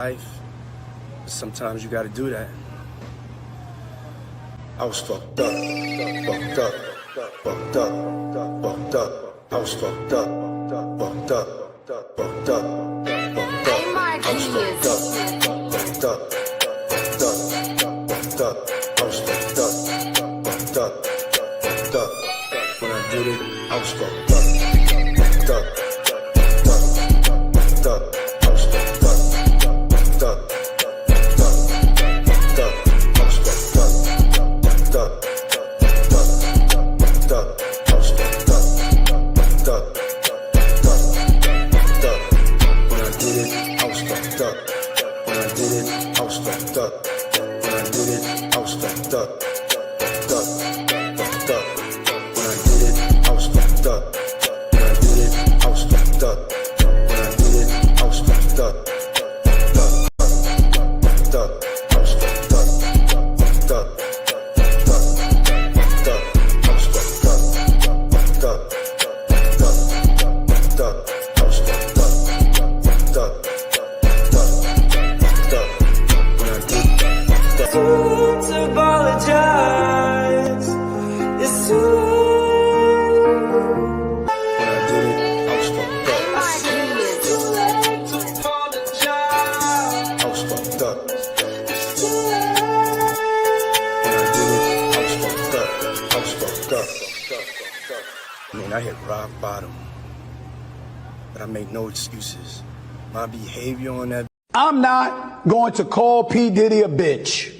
life. Sometimes you gotta do that. I was fucked up, fucked up, fucked up, fucked up. I was fucked up, fucked up, fucked up, fucked up. I was fucked up, fucked up, fucked up, fucked up. I was fucked up, fucked up, fucked up. When I did it, I was fucked up, fucked up, fucked up, fucked up. I was fucked up, fucked up, fucked up, fucked up. I was fucked up, fucked up, fucked up, fucked up. I was fucked up, fucked up, fucked up, fucked up. When I did it, I was fucked up. When I did it, I was fucked up. When I did it, I was fucked up, fucked up, fucked up. When I did it, I was fucked up. When I did it, I was fucked up. When I did it, I was fucked up, fucked up, fucked up. I was fucked up, fucked up, fucked up, fucked up. I was fucked up, fucked up, fucked up, fucked up. I was fucked up, fucked up, fucked up, fucked up. When I did that. To apologize. It's too When I did it, I was fucked up. late to apologize. I was fucked up. When I did it, I was fucked up. I was fucked up. I mean, I hit rock bottom, but I make no excuses. My behavior on that. I'm not going to call P. Diddy a bitch.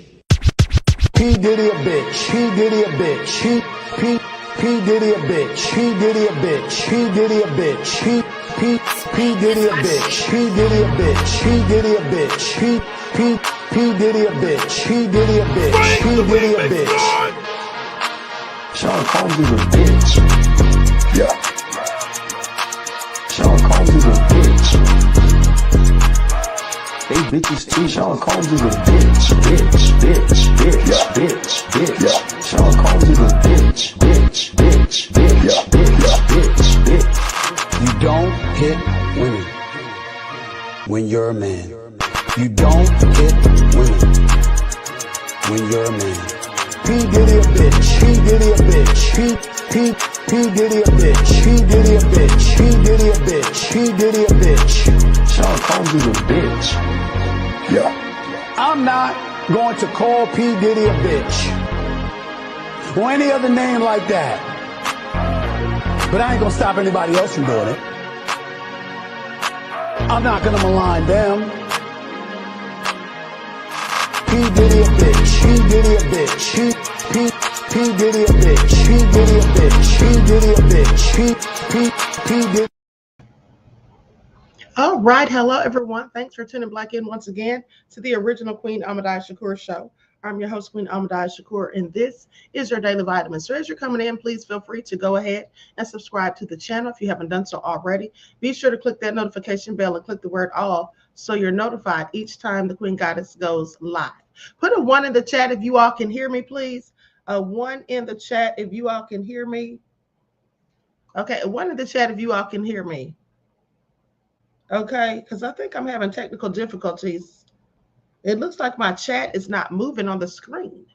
P. Diddy a bitch. P. Diddy a bitch. P. Diddy a bitch. P. Diddy a bitch. P. Diddy a bitch. P. Diddy a bitch. P. Diddy a bitch. P. Diddy a bitch. P. Diddy a bitch. P. Diddy a bitch. P. Diddy a bitch. Sean Combs is a bitch. Yeah. Sean Combs is a bitch. They bitches too. Sean Combs is a bitch. Yeah. Sean Combs is a bitch. You don't hit women when you're a man. You don't hit women when you're a man. P. Diddy a bitch. P. Diddy a bitch. P. Diddy a bitch. P. Diddy a bitch. P. Diddy a bitch. P. Diddy a bitch. Sean Combs is a bitch. Yeah. I'm not going to call P. Diddy a bitch or any other name like that. But I ain't gonna stop anybody else from doing it. I'm not gonna malign them. P. Diddy a bitch. P. Diddy a bitch. P. Diddy a bitch. P. Diddy a bitch. P. Diddy a bitch. P. Diddy. All right. Hello, everyone. Thanks for tuning back in once again to the original Queen Ahmadiyyah Shakur show. I'm your host, Queen Ahmadiyyah Shakur, and this is your daily vitamin. So as you're coming in, please feel free to go ahead and subscribe to the channel if you haven't done so already. Be sure to click that notification bell and click the word all so you're notified each time the Queen Goddess goes live. Put a 1 in the chat if you all can hear me, please. A 1 in the chat if you all can hear me. Okay, a 1 in the chat if you all can hear me. Okay, because I think I'm having technical difficulties. It looks like my chat is not moving on the screen.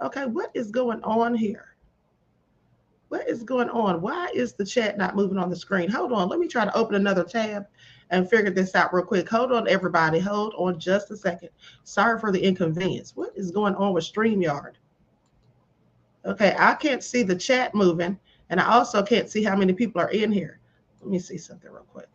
Okay, what is going on here? What is going on? Why is the chat not moving on the screen? Hold on, let me try to open another tab and figure this out real quick. Hold on, everybody. Hold on just a second. Sorry for the inconvenience. What is going on with StreamYard? Okay, I can't see the chat moving, and I also can't see how many people are in here. Let me see something real quick.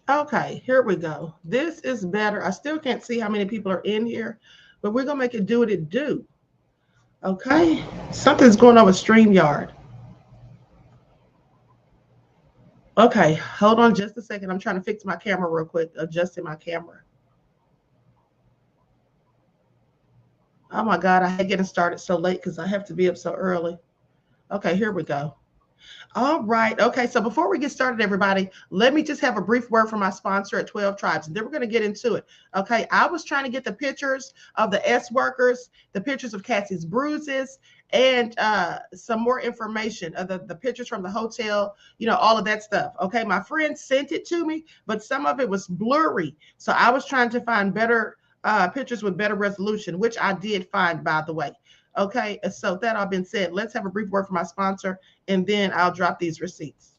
Okay, here we go. This is better. I still can't see how many people are in here, but we're going to make it do what it do. Okay, something's going on with StreamYard. Okay, hold on just a second. I'm trying to fix my camera real quick, adjusting my camera. Oh my God, I hate getting started so late because I have to be up so early. Okay, here we go. All right. Okay. So before we get started, everybody, let me just have a brief word from my sponsor at 12 Tribes, and then we're going to get into it. Okay. I was trying to get the pictures of the S workers, the pictures of Cassie's bruises, and some more information of the pictures from the hotel, all of that stuff. Okay. My friend sent it to me, but some of it was blurry. So I was trying to find better pictures with better resolution, which I did find, by the way. Okay, so that all been said, let's have a brief word from my sponsor, and then I'll drop these receipts.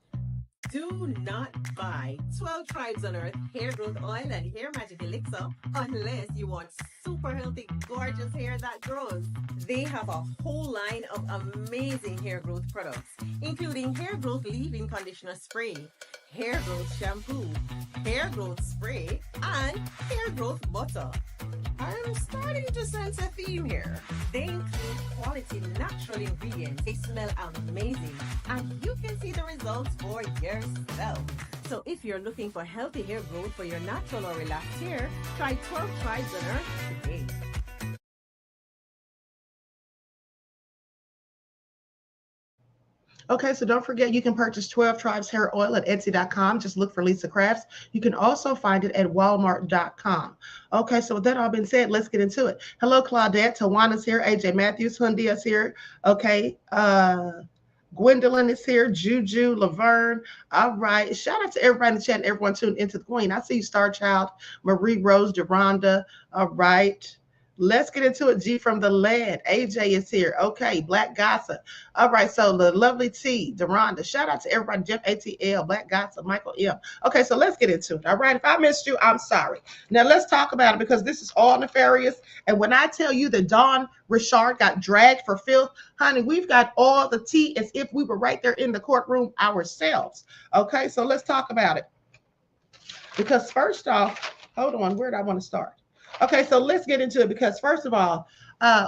Do not buy 12 Tribes on Earth hair growth oil and hair magic elixir unless you want super healthy, gorgeous hair that grows. They have a whole line of amazing hair growth products, including hair growth leave-in conditioner spray, hair growth shampoo, hair growth spray, and hair growth butter. I'm starting to sense a theme here. They include quality natural ingredients. They smell amazing, and you can see the results for yourself. So if you're looking for healthy hair growth for your natural or relaxed hair, try 12 Tribes on Earth today. Okay, so don't forget you can purchase 12 Tribes hair oil at Etsy.com. Just look for Lisa Crafts. You can also find it at Walmart.com. Okay, so with that all been said, let's get into it. Hello, Claudette. Tawana's here. AJ Matthews. Hundia's here. Okay. Gwendolyn is here. Juju, Laverne. All right. Shout out to everybody in the chat and everyone tuned into the Queen. I see you, Star Child, Marie Rose, Deronda. All right. Let's get into it. G from the Land. AJ is here. Okay. Black Gossip. All right. So the lovely T, Deronda. Shout out to everybody. Jeff ATL, Black Gossip, Michael M. Okay. So let's get into it. All right. If I missed you, I'm sorry. Now let's talk about it because this is all nefarious. And when I tell you that Dawn Richard got dragged for filth, honey, we've got all the tea as if we were right there in the courtroom ourselves. Okay. So let's talk about it. Because first off, hold on. Where do I want to start? Okay, so let's get into it because first of all,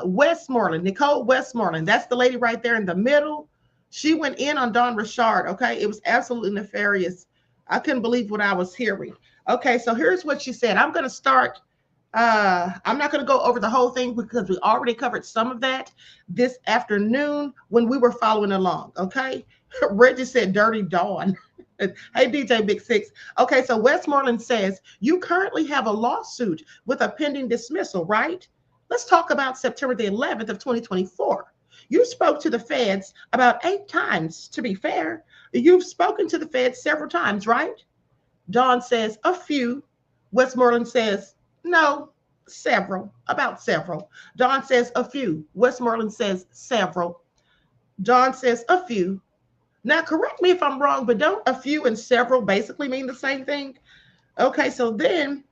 Westmoreland, Nicole Westmoreland, that's the lady right there in the middle. She went in on Dawn Richard. Okay, it was absolutely nefarious. I couldn't believe what I was hearing. Okay, so here's what she said. I'm going to start. I'm not going to go over the whole thing because we already covered some of that this afternoon when we were following along. Okay, Reggie said dirty Dawn. Hey, DJ Big Six. Okay, so Westmoreland says you currently have a lawsuit with a pending dismissal, right? Let's talk about September the 11th of 2024. You spoke to the feds about 8 times, to be fair. You've spoken to the feds several times, right? Dawn says a few. Westmoreland says no, several, about several. Dawn says a few. Westmoreland says several. Dawn says a few. Now, correct me if I'm wrong, but don't a few and several basically mean the same thing? Okay, so then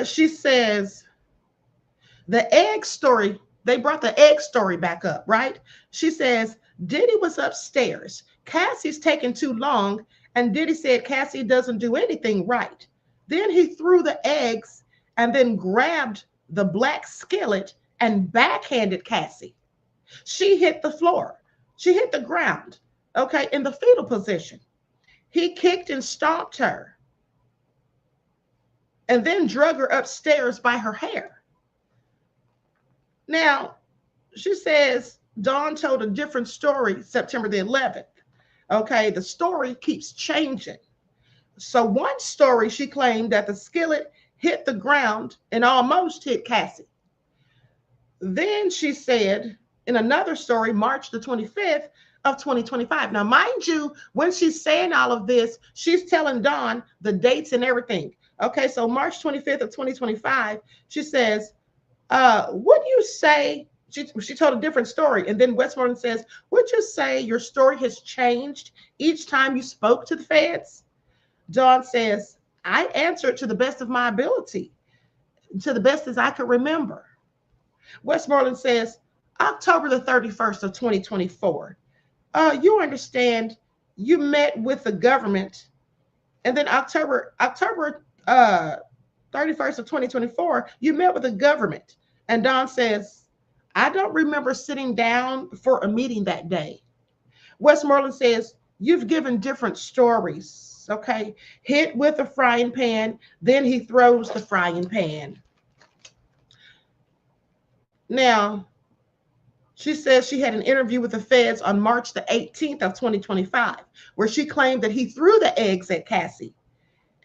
she says the egg story, they brought the egg story back up, right? She says, Diddy was upstairs. Cassie's taking too long, and Diddy said Cassie doesn't do anything right. Then he threw the eggs and then grabbed the black skillet and backhanded Cassie. She hit the floor. She hit the ground, okay, in the fetal position. He kicked and stomped her and then drug her upstairs by her hair. Now, she says Dawn told a different story September the 11th. Okay, the story keeps changing. So one story, she claimed that the skillet hit the ground and almost hit Cassie. Then she said, in another story, March the 25th of 2025. Now, mind you, when she's saying all of this, she's telling Dawn the dates and everything. Okay, so March 25th of 2025, she says, would you say, she told a different story. And then Westmoreland says, would you say your story has changed each time you spoke to the feds? Dawn says, I answered to the best of my ability, to the best as I could remember. Westmoreland says, October the 31st of 2024. You understand, you met with the government, and then October 31st of 2024, you met with the government. And Dawn says, I don't remember sitting down for a meeting that day. Westmoreland says, you've given different stories, okay? Hit with a frying pan, then he throws the frying pan. Now, she says she had an interview with the feds on March the 18th of 2025, where she claimed that he threw the eggs at Cassie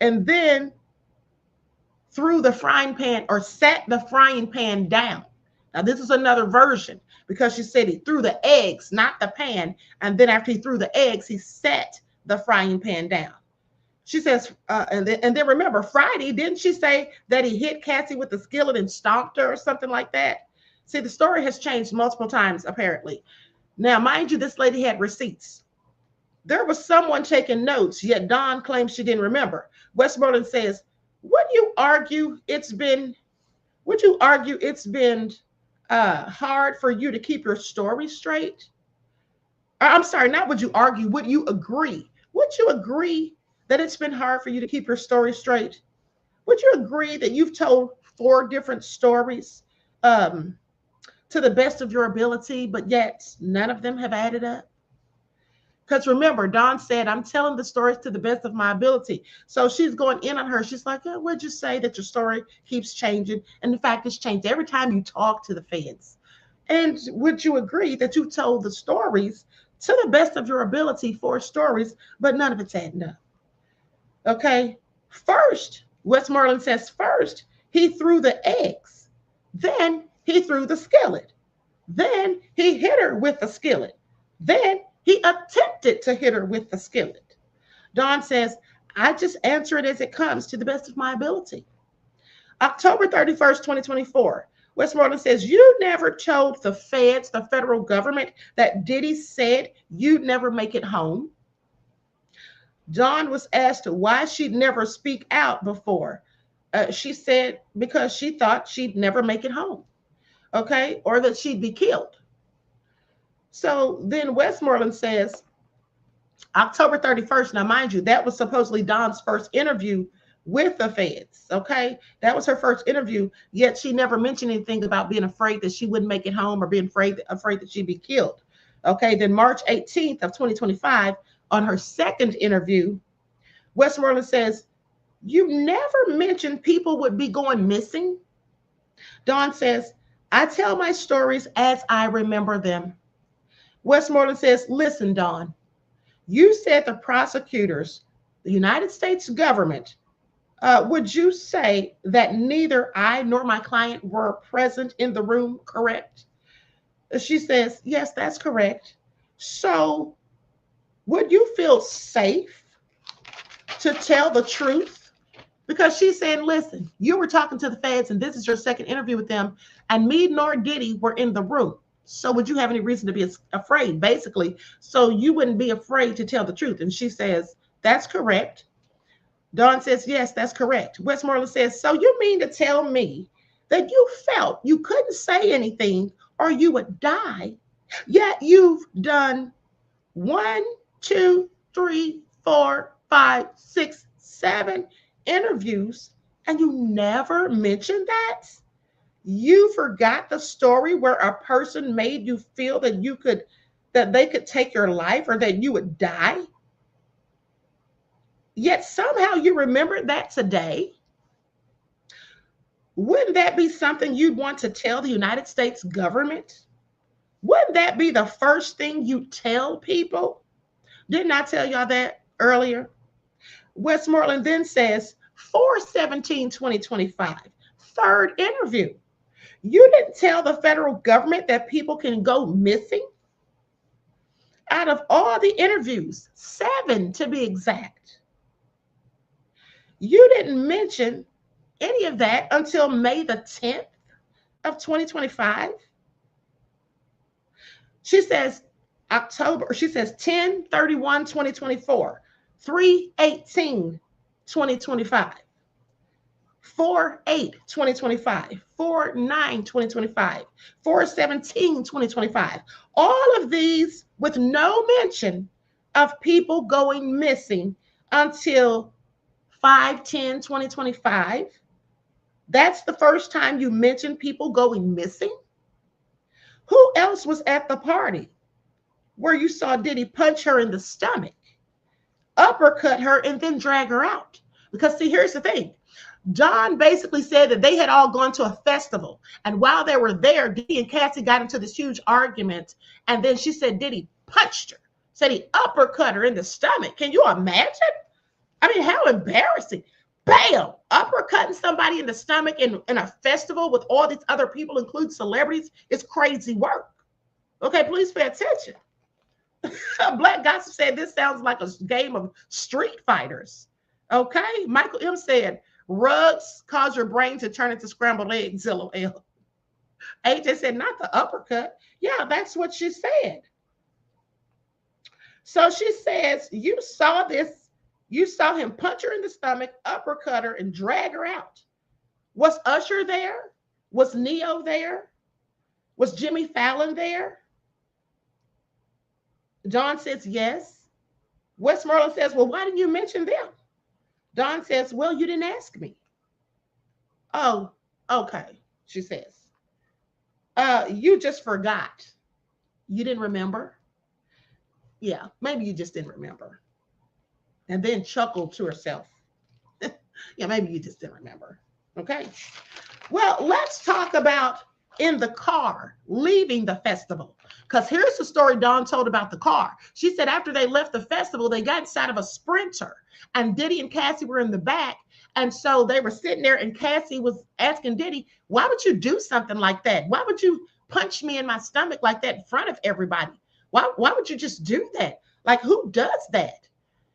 and then threw the frying pan or set the frying pan down. Now, this is another version because she said he threw the eggs, not the pan. And then after he threw the eggs, he set the frying pan down. She says, and then remember, Friday, didn't she say that he hit Cassie with the skillet and stomped her or something like that? See, the story has changed multiple times, apparently. Now, mind you, this lady had receipts. There was someone taking notes, yet Dawn claims she didn't remember. Westmoreland says, would you argue it's been hard for you to keep your story straight? I'm sorry, not would you argue, would you agree? Would you agree that it's been hard for you to keep your story straight? Would you agree that you've told 4 different stories to the best of your ability, but yet none of them have added up? Because remember, Dawn said, I'm telling the stories to the best of my ability. So she's going in on her. She's like, oh, would you say that your story keeps changing? And in fact, it's changed every time you talk to the feds. And would you agree that you told the stories to the best of your ability, 4 stories, but none of it's adding up? Okay. First, Westmoreland says, first, he threw the eggs. Then he threw the skillet. Then he hit her with the skillet. Then he attempted to hit her with the skillet. Dawn says, I just answer it as it comes to the best of my ability. October 31st, 2024, Westmoreland says, you never told the feds, the federal government, that Diddy said you'd never make it home. Dawn was asked why she'd never speak out before. She said because she thought she'd never make it home, okay, or that she'd be killed. So then Westmoreland says, October 31st, now mind you, that was supposedly Dawn's first interview with the feds, okay? That was her first interview, yet she never mentioned anything about being afraid that she wouldn't make it home or being afraid that she'd be killed, okay? Then March 18th of 2025, on her second interview, Westmoreland says, you never mentioned people would be going missing. Dawn says, I tell my stories as I remember them. Westmoreland says, listen, Dawn, you said the prosecutors, the United States government, would you say that neither I nor my client were present in the room, correct? She says, yes, that's correct. So would you feel safe to tell the truth? Because she's saying, listen, you were talking to the feds and this is your second interview with them, and me nor Diddy were in the room. So would you have any reason to be afraid, basically? So you wouldn't be afraid to tell the truth. And she says, that's correct. Dawn says, yes, that's correct. Westmoreland says, so you mean to tell me that you felt you couldn't say anything or you would die, yet you've done 1, 2, 3, 4, 5, 6, 7 interviews and you never mentioned that? You forgot the story where a person made you feel that they could take your life or that you would die? Yet somehow you remember that today? Wouldn't that be something you'd want to tell the United States government? Wouldn't that be the first thing you tell people? Didn't I tell y'all that earlier? Westmoreland then says, 4/17/2025, third interview. You didn't tell the federal government that people can go missing? Out of all the interviews, 7 to be exact, you didn't mention any of that until May the 10th of 2025. She says 10/31/2024, 3/18/2025, 4/8/2025, 4/9/2025, 4/17/2025. All of these with no mention of people going missing until 5/10/2025. That's the first time you mentioned people going missing. Who else was at the party where you saw Diddy punch her in the stomach? uppercut her and then drag her out. Because see, here's the thing. John basically said that they had all gone to a festival. And while they were there, Diddy and Cassie got into this huge argument. And then she said Diddy punched her, said he uppercut her in the stomach. Can you imagine? I mean, how embarrassing. Bam! Uppercutting somebody in the stomach in a festival with all these other people, including celebrities, is crazy work. Okay, please pay attention. Black Gossip said this sounds like a game of Street Fighters. Okay, Michael M said, rugs cause your brain to turn into scrambled eggs, LOL. AJ said, not the uppercut. Yeah, that's what she said. So she says, you saw this. You saw him punch her in the stomach, uppercut her, and drag her out. Was Usher there? Was Neo there? Was Jimmy Fallon there? John says, yes. Westmoreland says, well, why didn't you mention them? Don says, well, you didn't ask me. Oh, okay, she says. You just forgot. You didn't remember? Yeah, maybe you just didn't remember. And then chuckled to herself. Yeah, maybe you just didn't remember. Okay. Well, let's talk about in the car leaving the festival. Because here's the story Dawn told about the car. She said after they left the festival, they got inside of a Sprinter. And Diddy and Cassie were in the back. And so they were sitting there and Cassie was asking Diddy, why would you do something like that? Why would you punch me in my stomach like that in front of everybody? Why would you just do that? Like, who does that?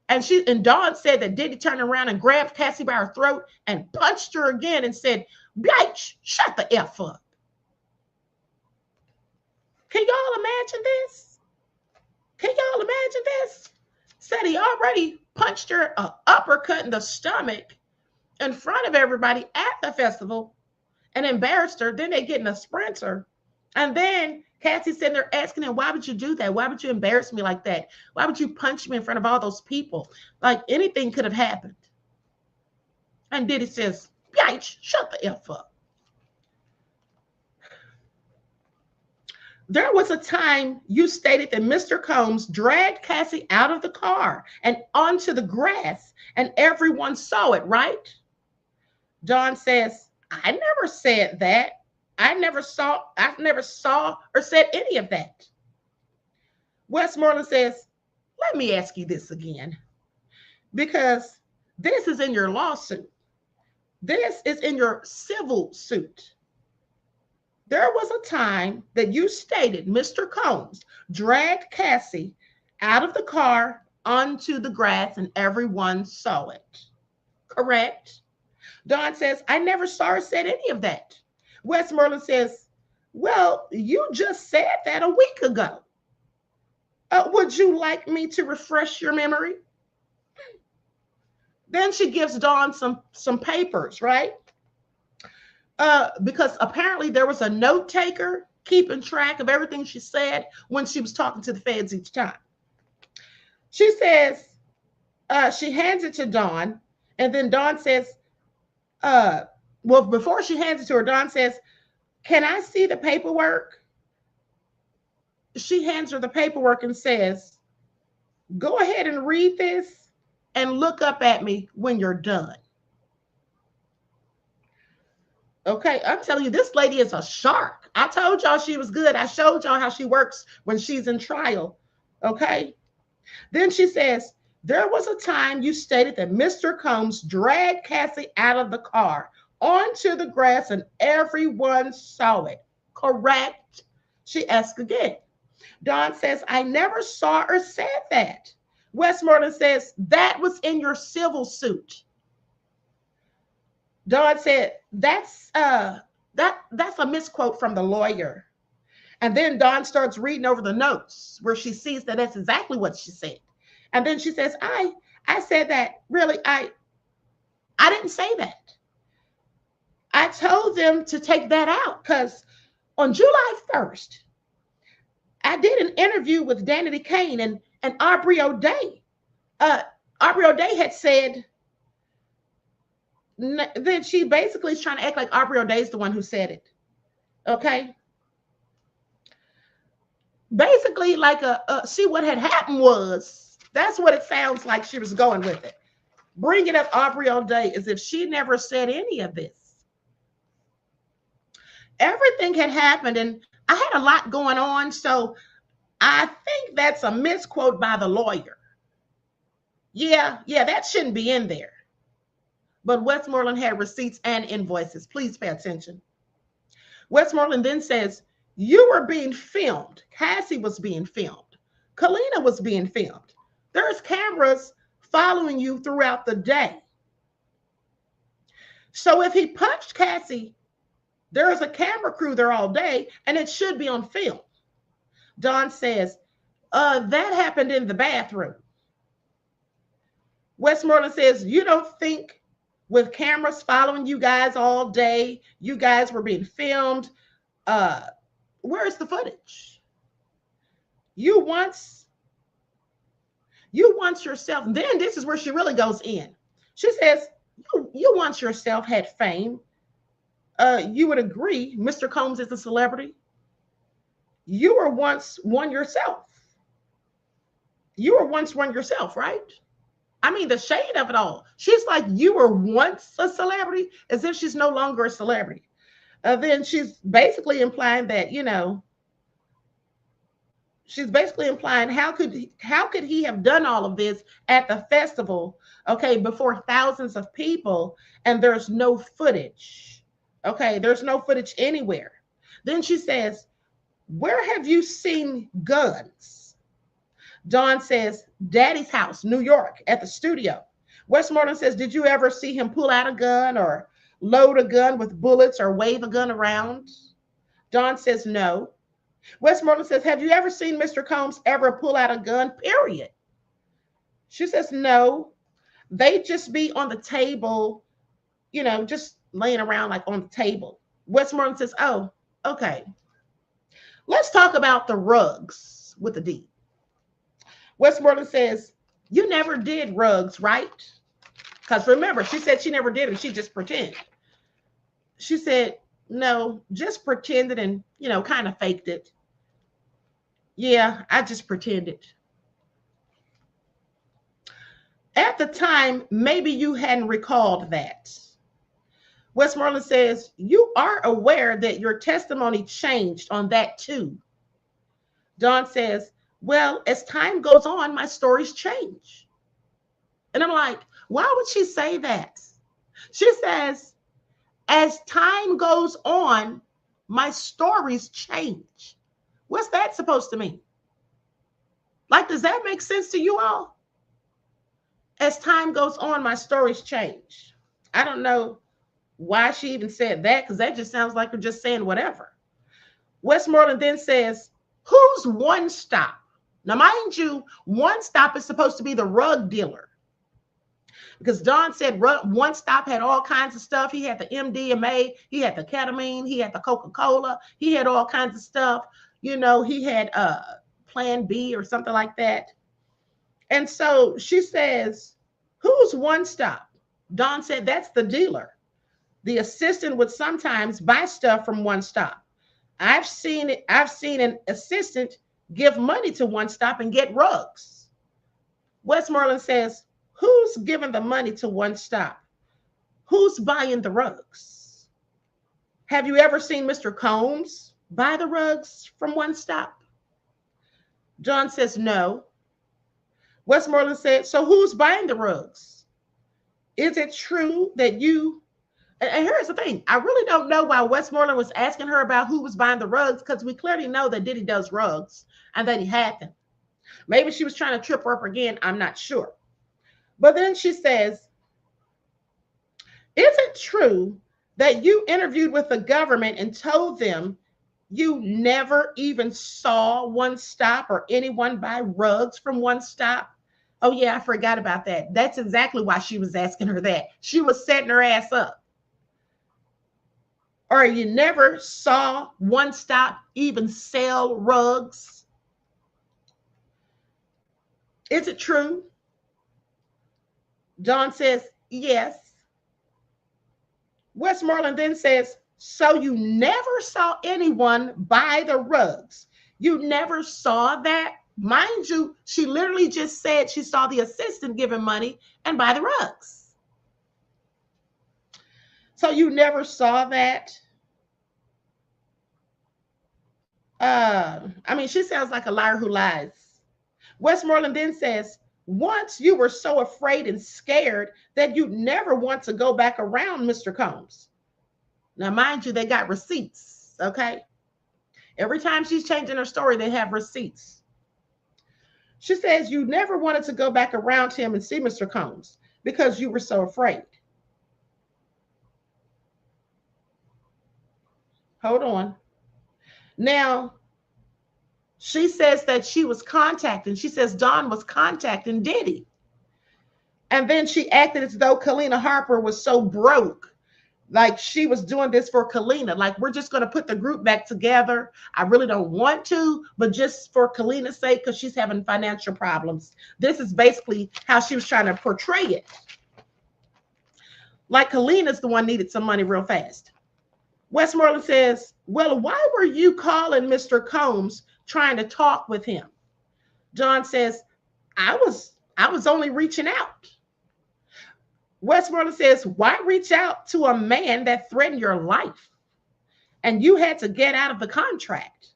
And Dawn said that Diddy turned around and grabbed Cassie by her throat and punched her again and said, bitch, shut the F up. Can y'all imagine this? Can y'all imagine this? Said he already punched her an uppercut in the stomach in front of everybody at the festival and embarrassed her. Then they get in a Sprinter. And then Cassie's sitting there asking him, why would you do that? Why would you embarrass me like that? Why would you punch me in front of all those people? Like anything could have happened. And Diddy says, bitch, shut the F up. There was a time you stated that Mr. Combs dragged Cassie out of the car and onto the grass and everyone saw it, right? John says, I never said that. I never saw or said any of that. Westmoreland says, let me ask you this again, because this is in your lawsuit. This is in your civil suit. There was a time that you stated Mr. Combs dragged Cassie out of the car onto the grass and everyone saw it. Correct? Dawn says, I never saw or said any of that. Westmoreland says, well, you just said that a week ago. Would you like me to refresh your memory? Then she gives Dawn some papers, right? Because apparently there was a note taker keeping track of everything she said when she was talking to the feds each time. She says, she hands it to Dawn, and then Dawn says, well, before she hands it to her, Dawn says, can I see the paperwork? She hands her the paperwork and says, go ahead and read this and look up at me when you're done. Okay, I'm telling you, this lady is a shark. I told y'all she was good. I showed y'all how she works when she's in trial. Okay. Then she says, there was a time you stated that Mr. Combs dragged Cassie out of the car onto the grass and everyone saw it. Correct? She asked again. Dawn says, I never saw or said that. Westmoreland says, that was in your civil suit. Dawn said, that's a misquote from the lawyer. And then Dawn starts reading over the notes where she sees that that's exactly what she said. And then she says, I said that, really, I didn't say that. I told them to take that out because on July 1st, I did an interview with Danity Kane and Aubrey O'Day. Aubrey O'Day had said, then she basically is trying to act like Aubrey O'Day is the one who said it. Okay. Basically, like, see, what had happened was That's what it sounds like she was going with it. Bringing up Aubrey all day as if she never said any of this. Everything had happened, and I had a lot going on, so I think that's a misquote by the lawyer. Yeah, that shouldn't be in there. But Westmoreland had receipts and invoices. Please pay attention. Westmoreland then says, you were being filmed. Cassie was being filmed. Kalina was being filmed. There's cameras following you throughout the day. So if he punched Cassie, there's a camera crew there all day, and it should be on film. Don says, that happened in the bathroom. Westmoreland says, you don't think with cameras following you guys all day, you guys were being filmed? Where's the footage? You once yourself, then this is where she really goes in. She says, you once yourself had fame. You would agree, Mr. Combs is a celebrity. You were once one yourself. You were once one yourself, right? I mean, the shade of it all. She's like, you were once a celebrity, as if she's no longer a celebrity. Then she's basically implying that, she's basically implying how could he have done all of this at the festival, okay, before thousands of people, and there's no footage. Okay, there's no footage anywhere. Then she says, where have you seen guns? Dawn says, Daddy's house, New York, at the studio. Westmoreland says, did you ever see him pull out a gun or load a gun with bullets or wave a gun around? Dawn says, no. Westmoreland says, have you ever seen Mr. Combs ever pull out a gun, period? She says, no. They just be on the table, just laying around like on the table. Westmoreland says, oh, okay. Let's talk about the rugs with the D. Westmoreland says, you never did rugs, right? Because remember, she said she never did it. She just pretended. She said, no, just pretended and, kind of faked it. Yeah, I just pretended. At the time, maybe you hadn't recalled that. Westmoreland says, you are aware that your testimony changed on that too. Dawn says, well, as time goes on, my stories change. And I'm like, why would she say that? She says, as time goes on, my stories change. What's that supposed to mean? Like, does that make sense to you all? As time goes on, my stories change. I don't know why she even said that, because that just sounds like her just saying whatever. Westmoreland then says, who's One Stop? Now, mind you, One Stop is supposed to be the rug dealer. Because Don said One Stop had all kinds of stuff. He had the MDMA, he had the ketamine, he had the Coca-Cola, he had all kinds of stuff. He had Plan B or something like that. And so she says, who's One Stop? Don said, that's the dealer. The assistant would sometimes buy stuff from One Stop. I've seen an assistant give money to One Stop and get rugs. Westmoreland says, who's giving the money to One Stop? Who's buying the rugs? Have you ever seen Mr. Combs buy the rugs from One Stop? John says, no. Westmoreland said, so who's buying the rugs? Is it true that you... And here's the thing. I really don't know why Westmoreland was asking her about who was buying the rugs, because we clearly know that Diddy does rugs and that he had them. Maybe she was trying to trip her up again. I'm not sure. But then she says, is it true that you interviewed with the government and told them you never even saw One Stop or anyone buy rugs from One Stop? Oh, yeah, I forgot about that. That's exactly why she was asking her that. She was setting her ass up. Or you never saw One Stop even sell rugs? Is it true? John says, yes. Westmoreland then says, so you never saw anyone buy the rugs? You never saw that? Mind you, she literally just said she saw the assistant give him money and buy the rugs. So you never saw that? I mean, she sounds like a liar who lies. Westmoreland then says, once you were so afraid and scared that you'd never want to go back around Mr. Combs. Now, mind you, they got receipts, okay? Every time she's changing her story, they have receipts. She says you never wanted to go back around him and see Mr. Combs because you were so afraid. Hold on. Now, she says that she was contacting, she says Dawn was contacting Diddy. And then she acted as though Kalina Harper was so broke. Like she was doing this for Kalina. Like, we're just going to put the group back together. I really don't want to, but just for Kalina's sake, because she's having financial problems. This is basically how she was trying to portray it. Like Kalina's the one needed some money real fast. Westmoreland says, well, why were you calling Mr. Combs trying to talk with him? John says, I was only reaching out. Westmoreland says, why reach out to a man that threatened your life? And you had to get out of the contract.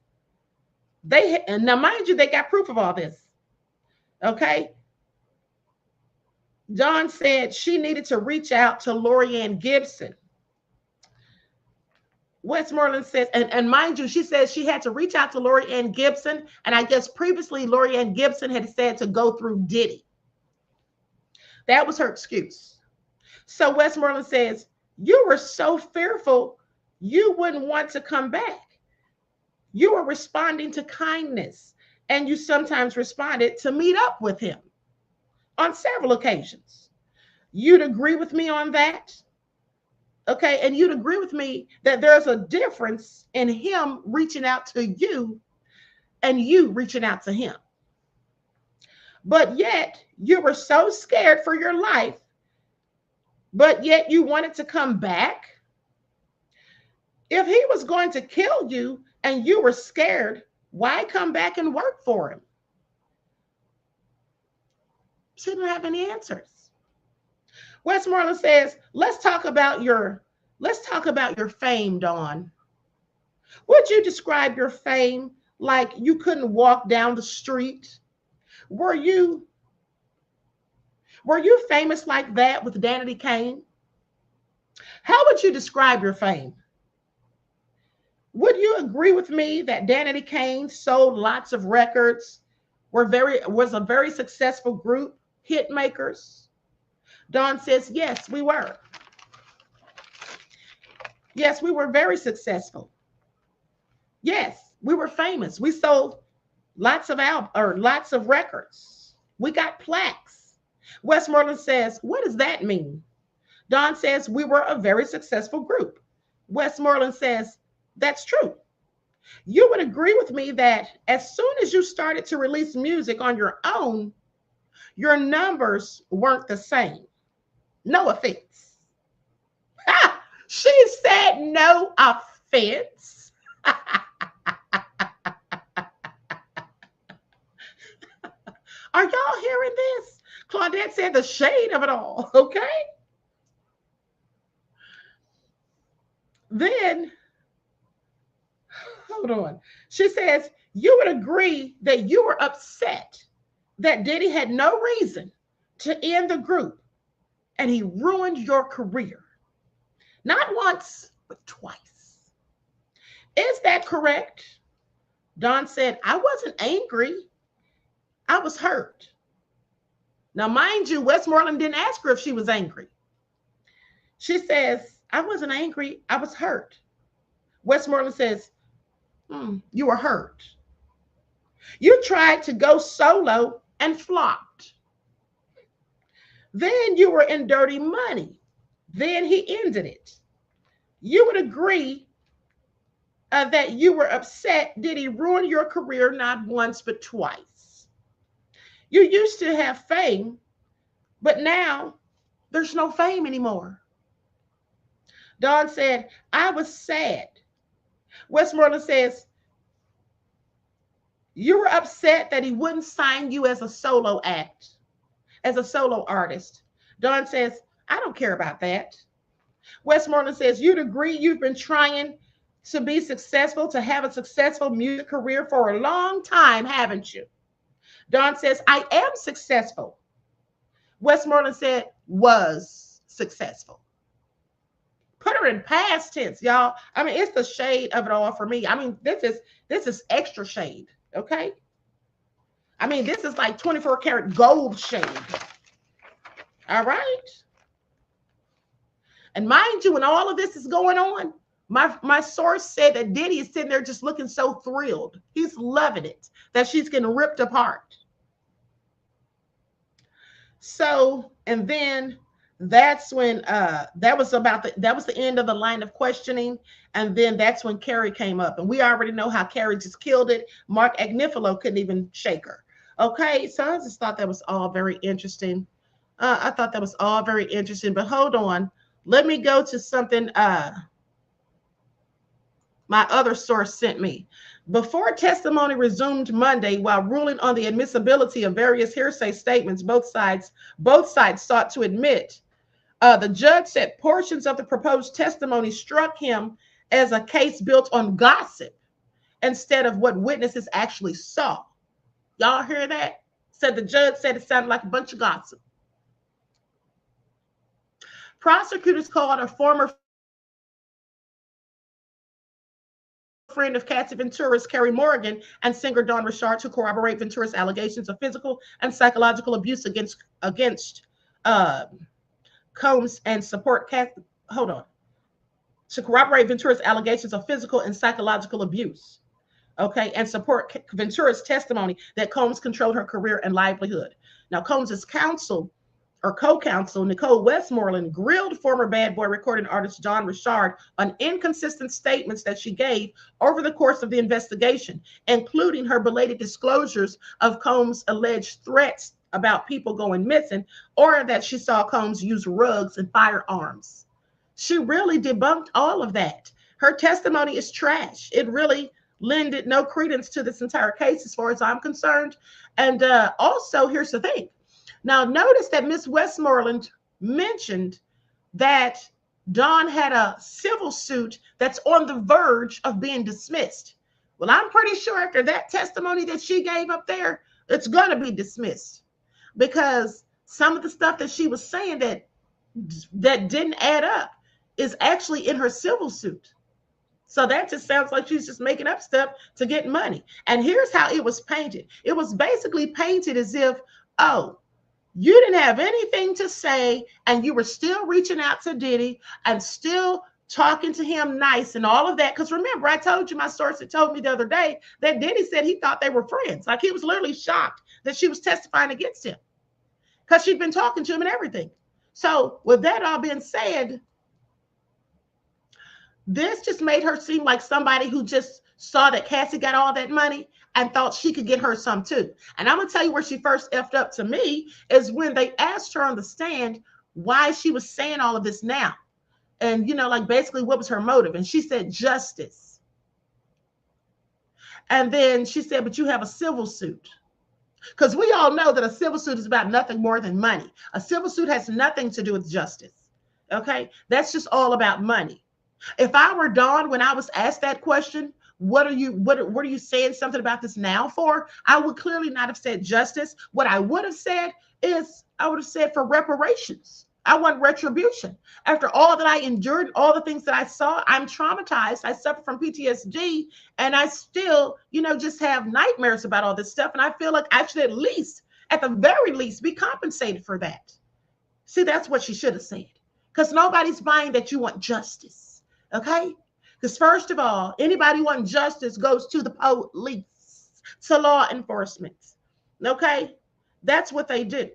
And now, mind you, they got proof of all this. Okay. Dawn said she needed to reach out to Lorianne Gibson. Westmoreland says, and mind you, she says she had to reach out to Lorianne Gibson. And I guess previously Lorianne Gibson had said to go through Diddy. That was her excuse. So Westmoreland says, you were so fearful, you wouldn't want to come back. You were responding to kindness, and you sometimes responded to meet up with him on several occasions. You'd agree with me on that? Okay, and you'd agree with me that there's a difference in him reaching out to you and you reaching out to him. But yet, you were so scared for your life, but yet you wanted to come back. If he was going to kill you and you were scared, why come back and work for him? She didn't have any answers. Westmoreland says, let's talk about your fame, Dawn. Would you describe your fame like you couldn't walk down the street? Were you famous like that with Danity Kane? How would you describe your fame? Would you agree with me that Danity Kane sold lots of records, was a very successful group, hit makers? Dawn says, yes, we were. Yes, we were very successful. Yes, we were famous. We sold lots of records. We got plaques. Westmoreland says, what does that mean? Dawn says, we were a very successful group. Westmoreland says, that's true. You would agree with me that as soon as you started to release music on your own, your numbers weren't the same. No offense. Ha! She said no offense. Are y'all hearing this? Claudette said the shade of it all, okay? Then, hold on. She says, you would agree that you were upset that Diddy had no reason to end the group and he ruined your career. Not once, but twice. Is that correct? Dawn said, I wasn't angry. I was hurt. Now, mind you, Westmoreland didn't ask her if she was angry. She says, I wasn't angry. I was hurt. Westmoreland says, you were hurt. You tried to go solo and flopped. Then you were in dirty money. Then he ended it. You would agree that you were upset. Did he ruin your career not once, but twice? You used to have fame, but now there's no fame anymore. Dawn said, I was sad. Westmoreland says, You were upset that he wouldn't sign you as a solo act, as a solo artist. Dawn says, I don't care about that. Westmoreland says, you'd agree you've been trying to be successful, to have a successful music career for a long time, haven't you? Dawn says, I am successful. Westmoreland said, was successful. Put her in past tense, y'all. I mean, it's the shade of it all for me. I mean, this is extra shade, okay? I mean, this is like 24 karat gold shade. All right. And mind you, when all of this is going on, my source said that Diddy is sitting there just looking so thrilled. He's loving it that she's getting ripped apart. So, and then that's when that was the end of the line of questioning. And then that's when Carrie came up. And we already know how Carrie just killed it. Mark Agnifilo couldn't even shake her. Okay, so I just thought that was all very interesting. I thought that was all very interesting. But hold on. Let me go to something my other source sent me. Before testimony resumed Monday, while ruling on the admissibility of various hearsay statements, both sides sought to admit. The judge said portions of the proposed testimony struck him as a case built on gossip instead of what witnesses actually saw. Y'all hear that? Said the judge said it sounded like a bunch of gossip. Prosecutors called a former friend of Cassie Ventura's, Carrie Morgan, and singer Dawn Richard to corroborate Ventura's allegations of physical and psychological abuse against Combs and support to corroborate Ventura's allegations of physical and psychological abuse. Okay, and support Ventura's testimony that Combs controlled her career and livelihood. Now, Combs's counsel or co-counsel, Nicole Westmoreland, grilled former Bad Boy recording artist Dawn Richard on inconsistent statements that she gave over the course of the investigation, including her belated disclosures of Combs' alleged threats about people going missing, or that she saw Combs use rugs and firearms. She really debunked all of that. Her testimony is trash. It really lended no credence to this entire case as far as I'm concerned. And also, here's the thing. Now, notice that Miss Westmoreland mentioned that Dawn had a civil suit that's on the verge of being dismissed. Well, I'm pretty sure after that testimony that she gave up there, it's going to be dismissed, because some of the stuff that she was saying that didn't add up is actually in her civil suit. So that just sounds like she's just making up stuff to get money. And here's how it was painted. It was basically painted as if, oh, you didn't have anything to say, and you were still reaching out to Diddy and still talking to him nice and all of that. Because remember, I told you, my source had told me the other day that Diddy said he thought they were friends. Like, he was literally shocked that she was testifying against him because she'd been talking to him and everything. So with that all being said, this just made her seem like somebody who just saw that Cassie got all that money and thought she could get her some too. And I'm going to tell you where she first effed up to me is when they asked her on the stand why she was saying all of this now. And, you know, like basically what was her motive? And she said justice. And then she said, but you have a civil suit. Because we all know that a civil suit is about nothing more than money. A civil suit has nothing to do with justice. Okay? That's just all about money. If I were Dawn, when I was asked that question, what are you saying something about this now for? I would clearly not have said justice. What I would have said is I would have said for reparations. I want retribution. After all that I endured, all the things that I saw, I'm traumatized. I suffer from PTSD, and I still, you know, just have nightmares about all this stuff. And I feel like I should at least, at the very least, be compensated for that. See, that's what she should have said. Because nobody's buying that you want justice. Okay? Because first of all, anybody wanting justice goes to the police, to law enforcement. Okay? That's what they do.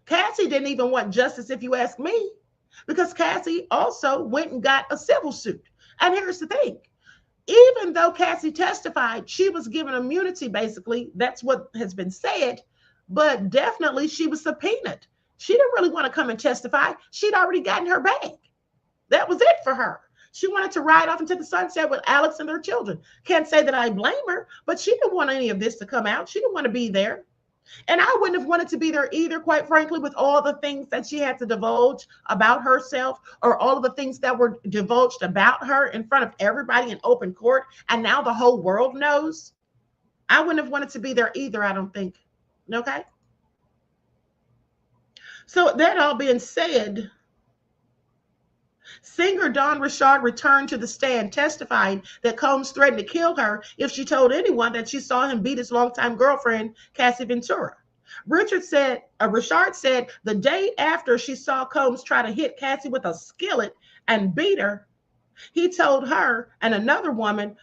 Cassie didn't even want justice, if you ask me, because Cassie also went and got a civil suit. And here's the thing. Even though Cassie testified, she was given immunity, basically. That's what has been said. But definitely she was subpoenaed. She didn't really want to come and testify. She'd already gotten her bag. That was it for her. She wanted to ride off into the sunset with Alex and their children. Can't say that I blame her, but she didn't want any of this to come out. She didn't want to be there. And I wouldn't have wanted to be there either, quite frankly, with all the things that she had to divulge about herself, or all of the things that were divulged about her in front of everybody in open court. And now the whole world knows. I wouldn't have wanted to be there either, I don't think. Okay. So that all being said, singer Dawn Richard returned to the stand, testifying that Combs threatened to kill her if she told anyone that she saw him beat his longtime girlfriend, Cassie Ventura. Richard said the day after she saw Combs try to hit Cassie with a skillet and beat her, he told her and another woman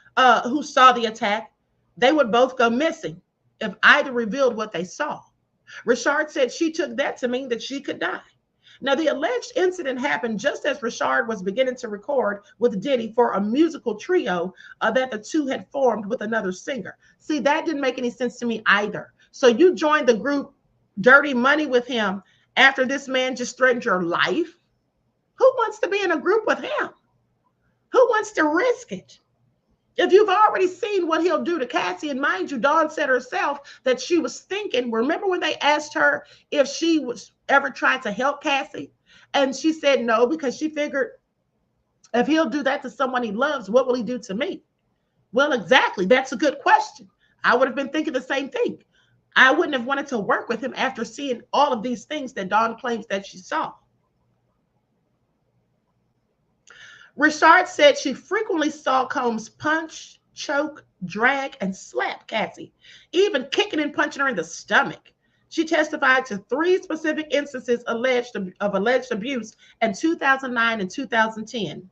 who saw the attack they would both go missing if either revealed what they saw. Richard said she took that to mean that she could die. Now, the alleged incident happened just as Richard was beginning to record with Diddy for a musical trio that the two had formed with another singer. See, that didn't make any sense to me either. So you joined the group Dirty Money with him after this man just threatened your life? Who wants to be in a group with him? Who wants to risk it? If you've already seen what he'll do to Cassie, and mind you, Dawn said herself that she was thinking, remember when they asked her if she was ever tried to help Cassie? And she said no, because she figured if he'll do that to someone he loves, what will he do to me? Well, exactly. That's a good question. I would have been thinking the same thing. I wouldn't have wanted to work with him after seeing all of these things that Dawn claims that she saw. Richard said she frequently saw Combs punch, choke, drag, and slap Cassie, even kicking and punching her in the stomach. She testified to 3 specific instances of alleged abuse in 2009 and 2010.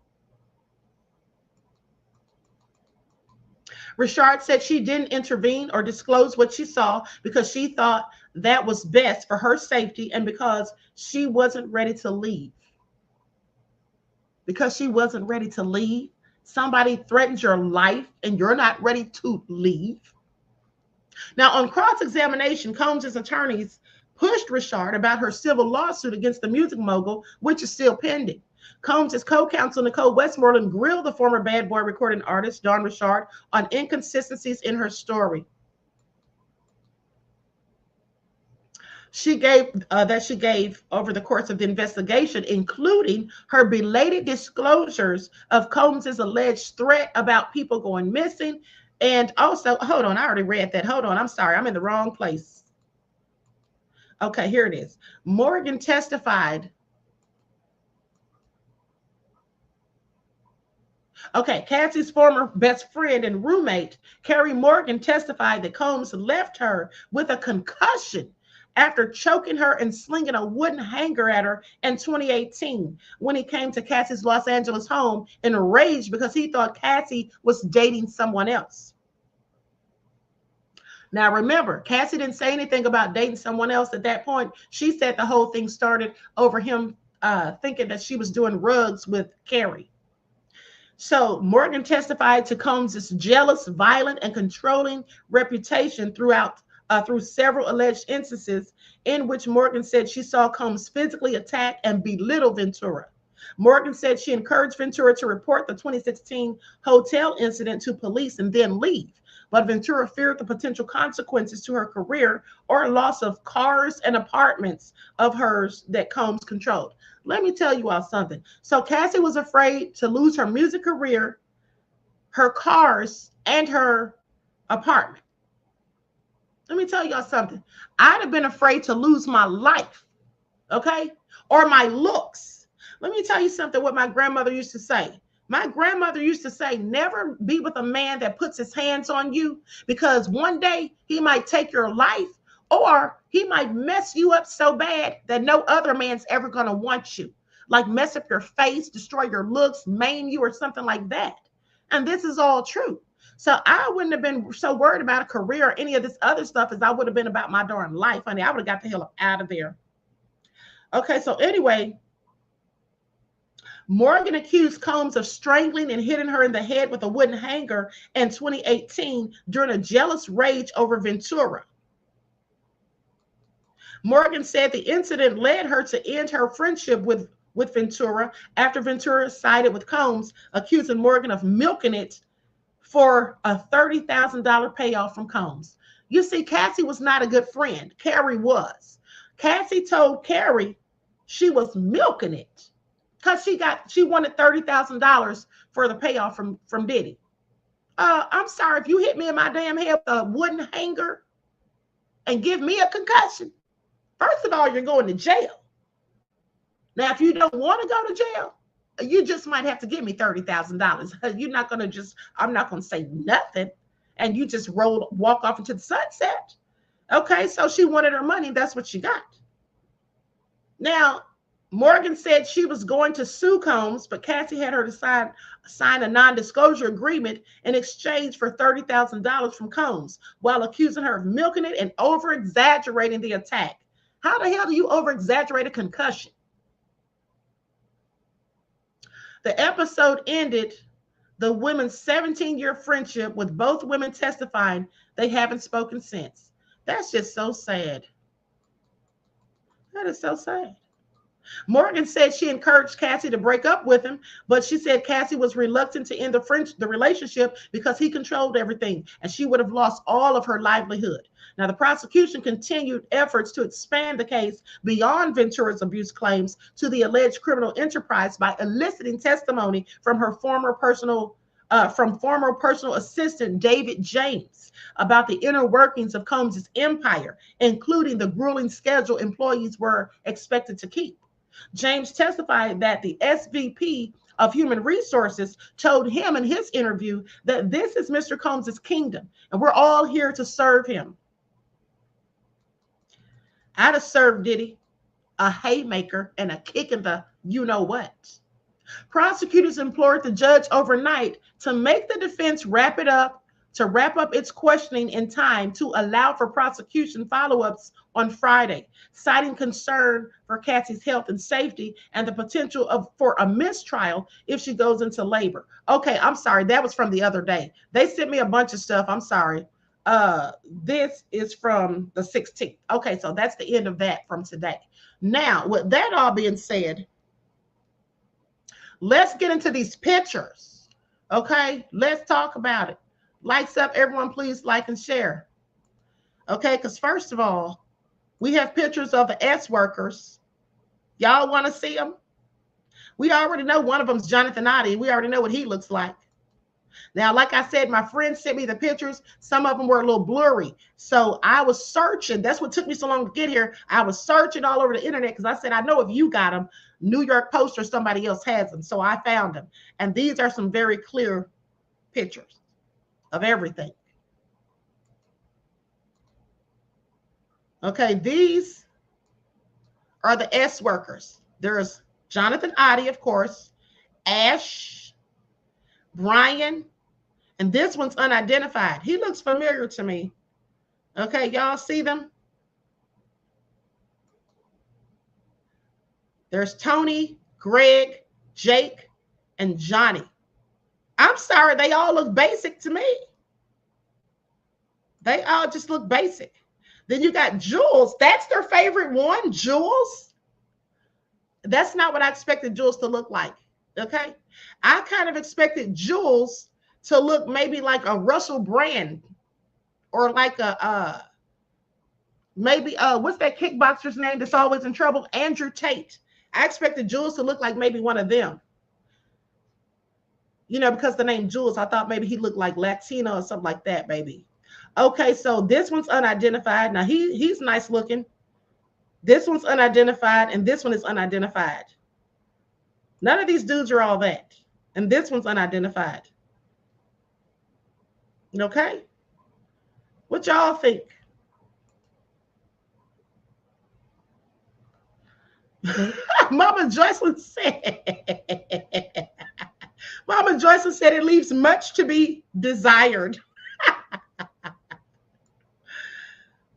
Richard said she didn't intervene or disclose what she saw because she thought that was best for her safety and because she wasn't ready to leave. Because she wasn't ready to leave. Somebody threatens your life and you're not ready to leave. Now, on cross-examination, Combs' attorneys pushed Richard about her civil lawsuit against the music mogul, which is still pending. Combs' co-counsel, Nicole Westmoreland, grilled the former Bad Boy recording artist, Dawn Richard, on inconsistencies in her story. She gave over the course of the investigation, including her belated disclosures of Combs' alleged threat about people going missing. And also, hold on, I already read that. Hold on, I'm sorry, I'm in the wrong place. Okay, here it is. Morgan testified. Okay, Cassie's former best friend and roommate, Carrie Morgan, testified that Combs left her with a concussion after choking her and slinging a wooden hanger at her in 2018 when he came to Cassie's Los Angeles home enraged because he thought Cassie was dating someone else. Now, remember, Cassie didn't say anything about dating someone else at that point. She said the whole thing started over him thinking that she was doing rugs with Carrie. So Morgan testified to Combs' jealous, violent, and controlling reputation through several alleged instances in which Morgan said she saw Combs physically attack and belittle Ventura. Morgan said she encouraged Ventura to report the 2016 hotel incident to police and then leave. But Ventura feared the potential consequences to her career or loss of cars and apartments of hers that Combs controlled. Let me tell you all something. So Cassie was afraid to lose her music career, her cars, and her apartment. Let me tell y'all something. I'd have been afraid to lose my life, okay? Or my looks. Let me tell you something, what my grandmother used to say. My grandmother used to say, never be with a man that puts his hands on you, because one day he might take your life or he might mess you up so bad that no other man's ever going to want you. Like mess up your face, destroy your looks, maim you or something like that. And this is all true. So I wouldn't have been so worried about a career or any of this other stuff as I would have been about my darn life, honey. I would have got the hell out of there. Okay, so anyway, Morgan accused Combs of strangling and hitting her in the head with a wooden hanger in 2018 during a jealous rage over Ventura. Morgan said the incident led her to end her friendship with with Ventura after Ventura sided with Combs, accusing Morgan of milking it for a $30,000 payoff from Combs. You see, Cassie was not a good friend. Carrie was. Cassie told Carrie she was milking it because she wanted $30,000 for the payoff from Diddy. I'm sorry, if you hit me in my damn head with a wooden hanger and give me a concussion, first of all, you're going to jail. Now, if you don't want to go to jail, you just might have to give me $30,000. You're not going to I'm not going to say nothing. And you just walk off into the sunset. Okay, so she wanted her money. That's what she got. Now, Morgan said she was going to sue Combs, but Cassie had her to sign a non-disclosure agreement in exchange for $30,000 from Combs, while accusing her of milking it and over-exaggerating the attack. How the hell do you over-exaggerate a concussion? The episode ended the women's 17-year friendship, with both women testifying they haven't spoken since. That's just so sad. That is so sad. Morgan said she encouraged Cassie to break up with him, but she said Cassie was reluctant to end the relationship because he controlled everything, and she would have lost all of her livelihood. Now, the prosecution continued efforts to expand the case beyond Ventura's abuse claims to the alleged criminal enterprise by eliciting testimony from her former personal assistant David James about the inner workings of Combs' empire, including the grueling schedule employees were expected to keep. James testified that the SVP of Human Resources told him in his interview that this is Mr. Combs' kingdom, and we're all here to serve him. I'd have served Diddy a haymaker and a kick in the you-know-what. Prosecutors implored the judge overnight to make the defense wrap up its questioning in time to allow for prosecution follow-ups on Friday, citing concern for Cassie's health and safety and the potential for a mistrial if she goes into labor. Okay, I'm sorry. That was from the other day. They sent me a bunch of stuff. I'm sorry. This is from the 16th. Okay, so that's the end of that from today. Now, with that all being said, let's get into these pictures. Okay, let's talk about it. Lights up, everyone, please like and share. Okay, because first of all, we have pictures of the S workers. Y'all want to see them? We already know one of them's Jonathan Attny. We already know what he looks like. Now, like I said, my friend sent me the pictures. Some of them were a little blurry. So I was searching. That's what took me so long to get here. I was searching all over the internet because I said, I know if you got them, New York Post or somebody else has them. So I found them. And these are some very clear pictures of everything. Okay, these are the S workers. There's Jonathan Attny, of course, Ash, Brian, and this one's unidentified. He looks familiar to me. Okay, y'all see them? There's Tony, Greg, Jake, and Johnny. I'm sorry, they all look basic to me. They all just look basic. Then you got Jules. That's their favorite one, Jules. That's not what I expected Jules to look like, okay? I kind of expected Jules to look maybe like a Russell Brand or like a, maybe, what's that kickboxer's name that's always in trouble? Andrew Tate. I expected Jules to look like maybe one of them. You know, because the name Jules, I thought maybe he looked like Latino or something like that, maybe. Okay, so this one's unidentified. Now, he's nice looking. This one's unidentified, and this one is unidentified. None of these dudes are all that. And this one's unidentified. Okay? What y'all think? Mama Joycelyn said, Mama Joycelyn said it leaves much to be desired.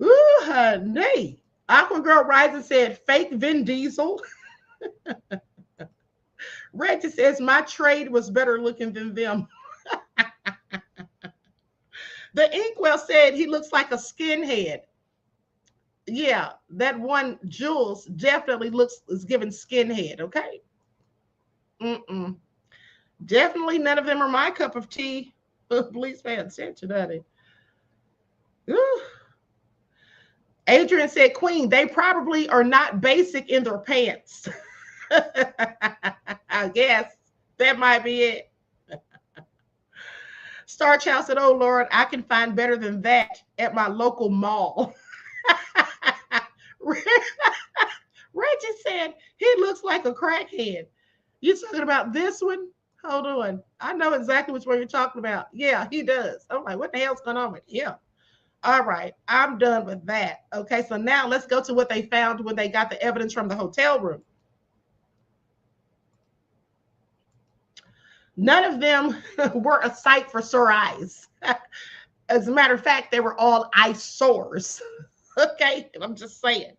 Ooh, honey. Aqua Girl Rising said, fake Vin Diesel. Reggie says, my trade was better looking than them. The Inkwell said he looks like a skinhead. Yeah, that one Jules definitely is giving skinhead. Okay. Mm-mm. Definitely none of them are my cup of tea. Please pay attention, honey. Ooh. Adrian said, Queen, they probably are not basic in their pants. I guess that might be it. Star Child said, oh Lord, I can find better than that at my local mall. Reggie said, he looks like a crackhead. You talking about this one? Hold on. I know exactly which one you're talking about. Yeah, he does. I'm like, what the hell's going on with him? All right, I'm done with that. Okay, so now let's go to what they found when they got the evidence from the hotel room. None of them were a sight for sore eyes. As a matter of fact, they were all eyesores. Okay, I'm just saying.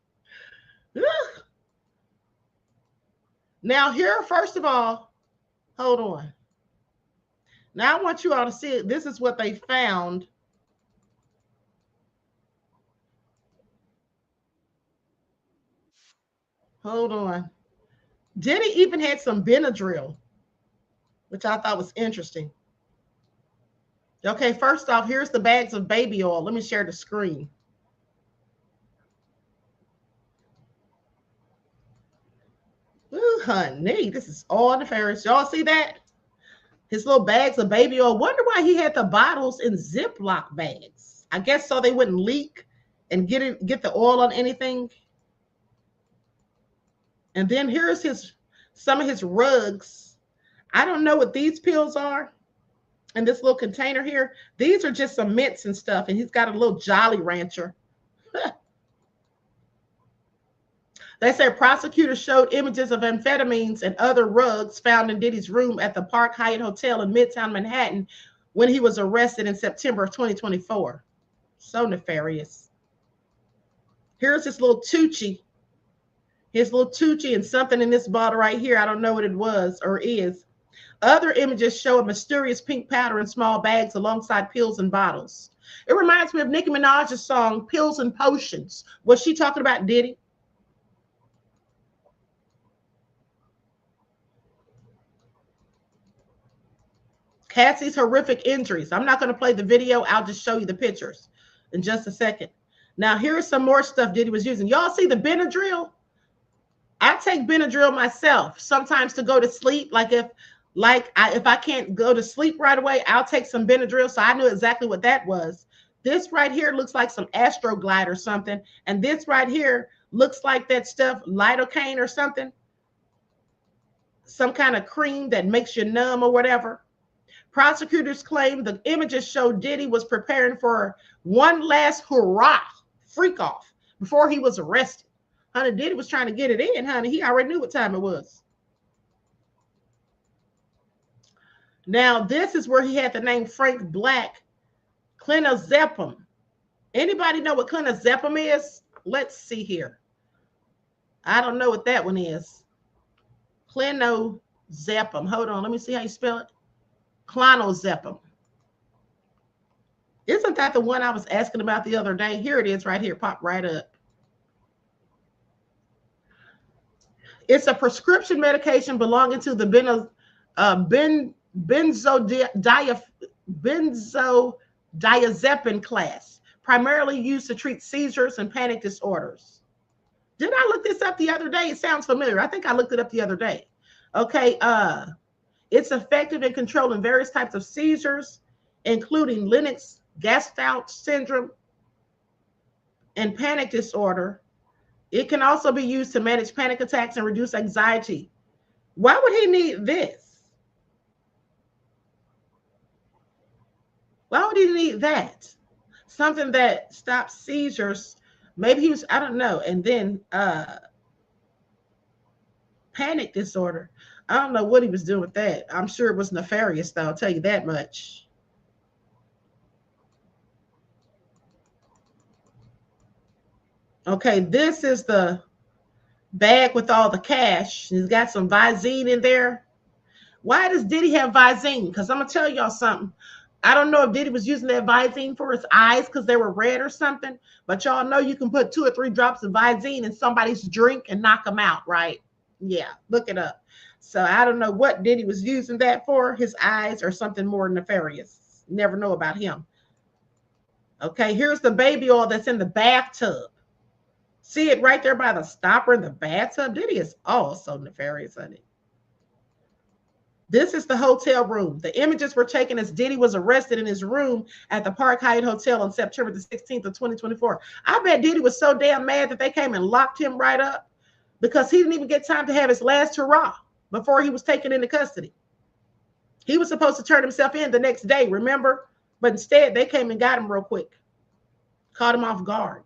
Now here, first of all, hold on. Now I want you all to see it. This is what they found. Hold on. Diddy even had some Benadryl, which I thought was interesting. Okay, first off, here's the bags of baby oil. Let me share the screen. Ooh, honey, this is all nefarious. Y'all see that? His little bags of baby oil. Wonder why he had the bottles in Ziploc bags. I guess so they wouldn't leak and get the oil on anything. And then here's some of his rugs. I don't know what these pills are in this little container here. These are just some mints and stuff. And he's got a little Jolly Rancher. They said prosecutors showed images of amphetamines and other rugs found in Diddy's room at the Park Hyatt Hotel in Midtown Manhattan when he was arrested in September of 2024. So nefarious. Here's his little Tucci. His little Tucci and something in this bottle right here. I don't know what it was or is. Other images show a mysterious pink powder in small bags alongside pills and bottles. It reminds me of Nicki Minaj's song, Pills and Potions. Was she talking about Diddy? Cassie's horrific injuries. I'm not going to play the video. I'll just show you the pictures in just a second. Now, here's some more stuff Diddy was using. Y'all see the Benadryl? I take Benadryl myself sometimes to go to sleep. If I can't go to sleep right away, I'll take some Benadryl. So I knew exactly what that was. This right here looks like some Astroglide or something. And this right here looks like that stuff, lidocaine or something. Some kind of cream that makes you numb or whatever. Prosecutors claim the images show Diddy was preparing for one last hurrah, freak off, before he was arrested. Honey, Diddy was trying to get it in, honey. He already knew what time it was. Now, this is where he had the name Frank Black, clinazepam. Anybody know what clinazepam is? Let's see here. I don't know what that one is. Clinazepam. Hold on. Let me see how you spell it. Clonazepam. Isn't that the one I was asking about the other day? Here it is right here. Pop right up. It's a prescription medication belonging to the benzodiazepine class, primarily used to treat seizures and panic disorders. Did I look this up the other day? It sounds familiar. I think I looked it up the other day. Okay. It's effective in controlling various types of seizures, including Lennox-Gastaut syndrome and panic disorder. It can also be used to manage panic attacks and reduce anxiety. Why would he need this? Why would he need that? Something that stops seizures. Maybe he was, I don't know. And then panic disorder. I don't know what he was doing with that. I'm sure it was nefarious, though. I'll tell you that much. Okay, this is the bag with all the cash. He's got some Visine in there. Why does Diddy have Visine? Because I'm going to tell y'all something. I don't know if Diddy was using that Visine for his eyes because they were red or something, but y'all know you can put 2 or 3 drops of Visine in somebody's drink and knock them out, right? Yeah, look it up. So I don't know what Diddy was using that for, his eyes or something more nefarious. Never know about him. Okay, here's the baby oil that's in the bathtub. See it right there by the stopper in the bathtub? Diddy is also nefarious, honey. This is the hotel room. The images were taken as Diddy was arrested in his room at the Park Hyatt Hotel on September the 16th of 2024. I bet Diddy was so damn mad that they came and locked him right up because he didn't even get time to have his last hurrah before he was taken into custody. He was supposed to turn himself in the next day, remember? But instead, they came and got him real quick. Caught him off guard.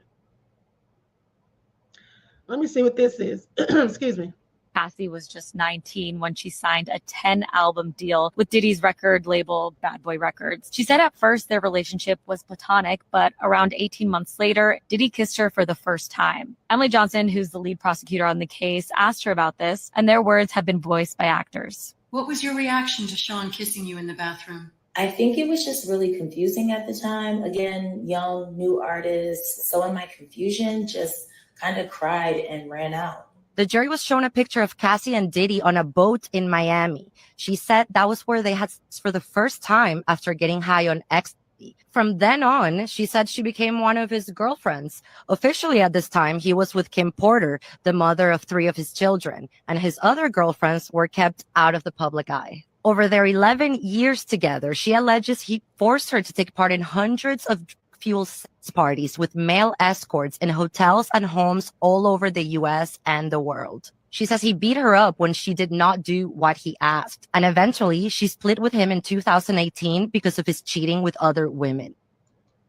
Let me see what this is. Excuse me. Cassie was just 19 when she signed a 10-album deal with Diddy's record label, Bad Boy Records. She said at first their relationship was platonic, but around 18 months later, Diddy kissed her for the first time. Emily Johnson, who's the lead prosecutor on the case, asked her about this, and their words have been voiced by actors. What was your reaction to Sean kissing you in the bathroom? I think it was just really confusing at the time. Again, young, new artist. So in my confusion, just kind of cried and ran out. The jury was shown a picture of Cassie and Diddy on a boat in Miami. She said that was where they had sex for the first time after getting high on ecstasy. From then on, she said she became one of his girlfriends. Officially at this time, he was with Kim Porter, the mother of 3 of his children, and his other girlfriends were kept out of the public eye. Over their 11 years together, she alleges he forced her to take part in hundreds of fuel sex parties with male escorts in hotels and homes all over the US and the world. She says he beat her up when she did not do what he asked. And eventually, she split with him in 2018 because of his cheating with other women.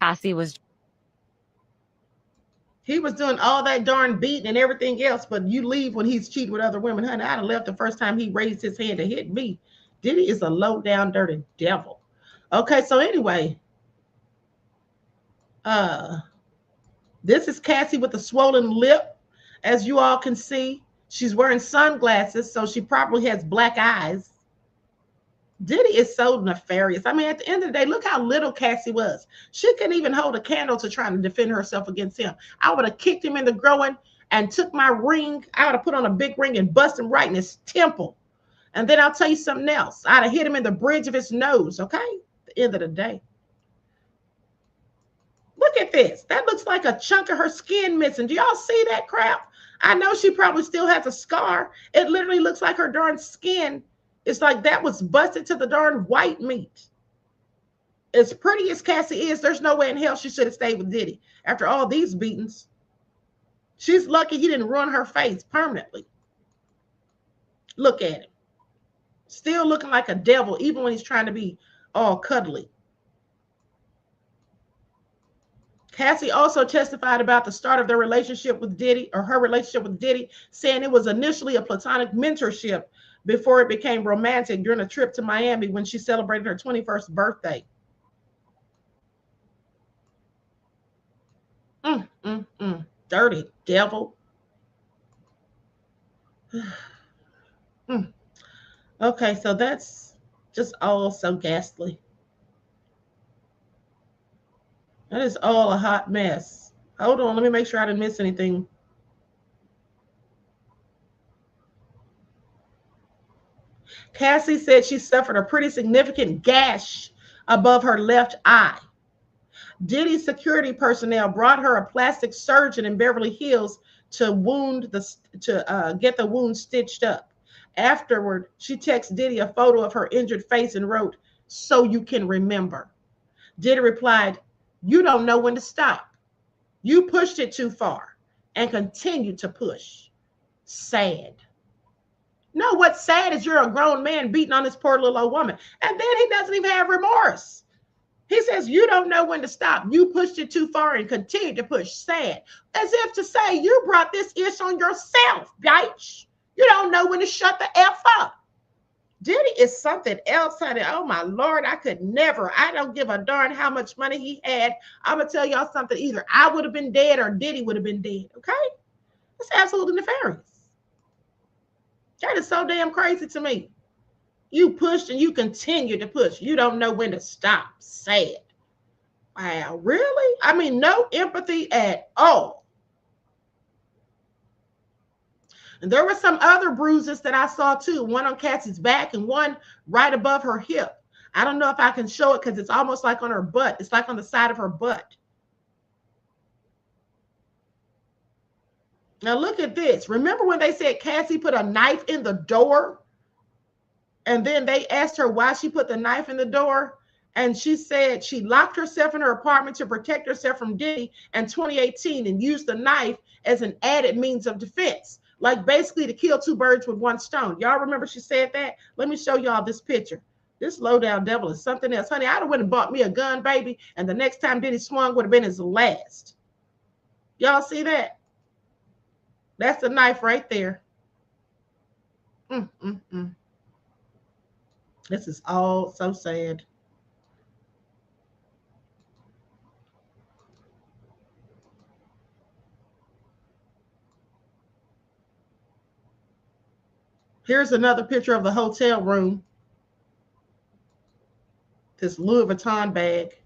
Cassie was... He was doing all that darn beating and everything else, but you leave when he's cheating with other women. Honey, I'd have left the first time he raised his hand to hit me. Diddy is a low down dirty devil. Okay, so anyway, this is Cassie with a swollen lip. As you all can see, she's wearing sunglasses, so she probably has black eyes. Diddy is so nefarious. I mean, at the end of the day, look how little Cassie was. She couldn't even hold a candle to try to defend herself against him. I would have kicked him in the groin and took my ring. I would have put on a big ring and bust him right in his temple. And then I'll tell you something else. I'd have hit him in the bridge of his nose, okay? At the end of the day. Look at this. That looks like a chunk of her skin missing. Do y'all see that crap? I know she probably still has a scar. It literally looks like her darn skin. It's like that was busted to the darn white meat. As pretty as Cassie is, there's no way in hell she should have stayed with Diddy. After all these beatings, she's lucky he didn't ruin her face permanently. Look at him. Still looking like a devil, even when he's trying to be all cuddly. Cassie also testified about the start of their relationship with Diddy, or her relationship with Diddy, saying it was initially a platonic mentorship before it became romantic during a trip to Miami when she celebrated her 21st birthday. Dirty devil. Okay, so that's just all so ghastly. That is all a hot mess. Hold on, let me make sure I didn't miss anything. Cassie said she suffered a pretty significant gash above her left eye. Diddy security personnel brought her a plastic surgeon in Beverly Hills to get the wound stitched up. Afterward, she texted Diddy a photo of her injured face and wrote, "So you can remember." Diddy replied, "You don't know when to stop. You pushed it too far and continue to push. Sad." No, what's sad is you're a grown man beating on this poor little old woman. And then he doesn't even have remorse. He says, you don't know when to stop. You pushed it too far and continue to push. Sad. As if to say, you brought this ish on yourself, bitch. You don't know when to shut the F up. Diddy is something else, honey. Oh, my Lord, I could never. I don't give a darn how much money he had. I'm going to tell y'all something. Either I would have been dead or Diddy would have been dead, okay? That's absolutely nefarious. That is so damn crazy to me. You pushed and you continue to push. You don't know when to stop. Sad. Wow, really? I mean, no empathy at all. And there were some other bruises that I saw too. One on Cassie's back and one right above her hip. I don't know if I can show it because it's almost like on her butt. It's like on the side of her butt. Now look at this. Remember when they said Cassie put a knife in the door? And then they asked her why she put the knife in the door. And she said she locked herself in her apartment to protect herself from Diddy in 2018 and used the knife as an added means of defense. Like basically to kill two birds with one stone. Y'all remember she said that? Let me show y'all this picture. This low down devil is something else. Honey, I'd have went and bought me a gun, baby. And the next time Diddy swung would have been his last. Y'all see that? That's the knife right there. This is all so sad. Here's another picture of the hotel room. This Louis Vuitton bag.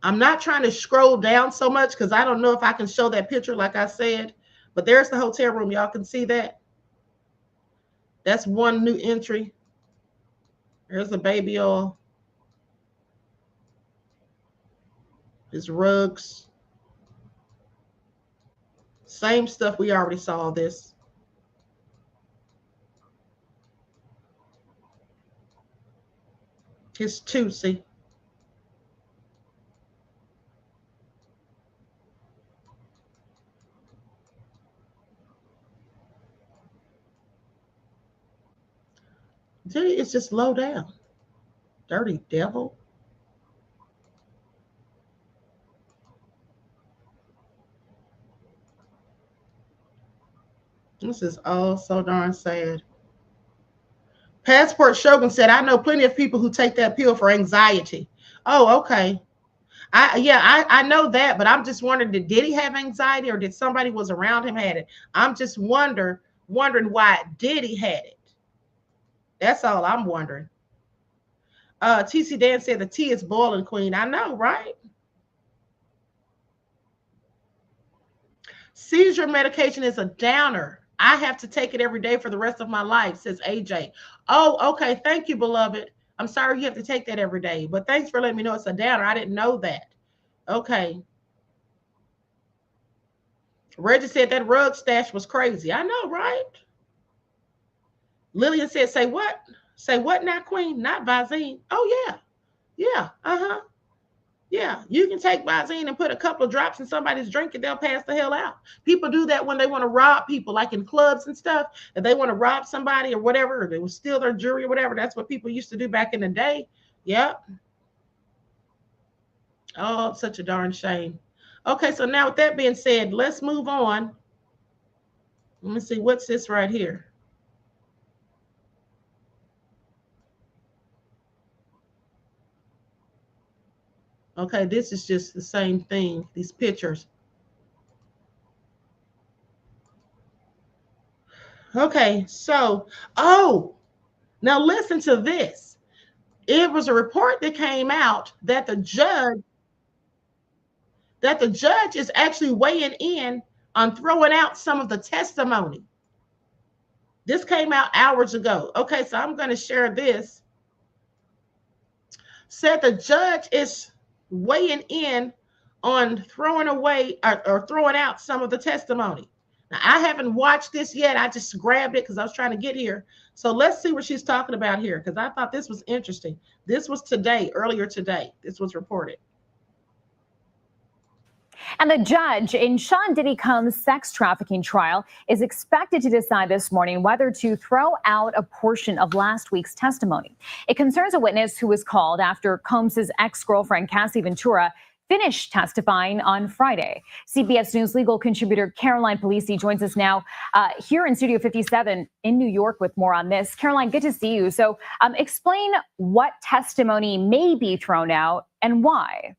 I'm not trying to scroll down so much because I don't know if I can show that picture like I said. But there's the hotel room. Y'all can see that. That's one new entry. There's the baby oil. His rugs. Same stuff. We already saw this. His Tootsie. Diddy is just low down. Dirty devil. This is all so darn sad. Passport Shogun said, I know plenty of people who take that pill for anxiety. Oh, okay. I know that, but I'm just wondering, did Diddy have anxiety or did somebody was around him had it? I'm just wondering why Diddy had it. That's all I'm wondering. TC Dan said the tea is boiling, Queen. I know, right? Seizure medication is a downer. I have to take it every day for the rest of my life, says AJ. Oh, okay. Thank you, beloved. I'm sorry you have to take that every day, but thanks for letting me know it's a downer. I didn't know that. Okay. Reggie said that rug stash was crazy. I know, right? Lillian said, say what? Say what now, Queen? Not Visine. Oh, yeah. Yeah. Uh-huh. Yeah, you can take Visine and put a couple of drops in somebody's drink and they'll pass the hell out. People do that when they want to rob people, like in clubs and stuff. If they want to rob somebody or whatever, or they will steal their jewelry or whatever. That's what people used to do back in the day. Yep. Oh, such a darn shame. Okay, so now with that being said, let's move on. Let me see, what's this right here? Okay, this is just the same thing, these pictures. Okay, so, now listen to this. It was a report that came out that the judge is actually weighing in on throwing out some of the testimony. This came out hours ago. Okay, so I'm going to share this. Said the judge is weighing in on throwing away or throwing out some of the testimony. Now, I haven't watched this yet. I just grabbed it because I was trying to get here. So let's see what she's talking about here, because I thought this was interesting. This was today, earlier today. This was reported. And the judge in Sean Diddy Combs' sex trafficking trial is expected to decide this morning whether to throw out a portion of last week's testimony. It concerns a witness who was called after Combs' ex-girlfriend, Cassie Ventura, finished testifying on Friday. CBS News legal contributor Caroline Polisi joins us now here in Studio 57 in New York with more on this. Caroline, good to see you. So explain what testimony may be thrown out and why.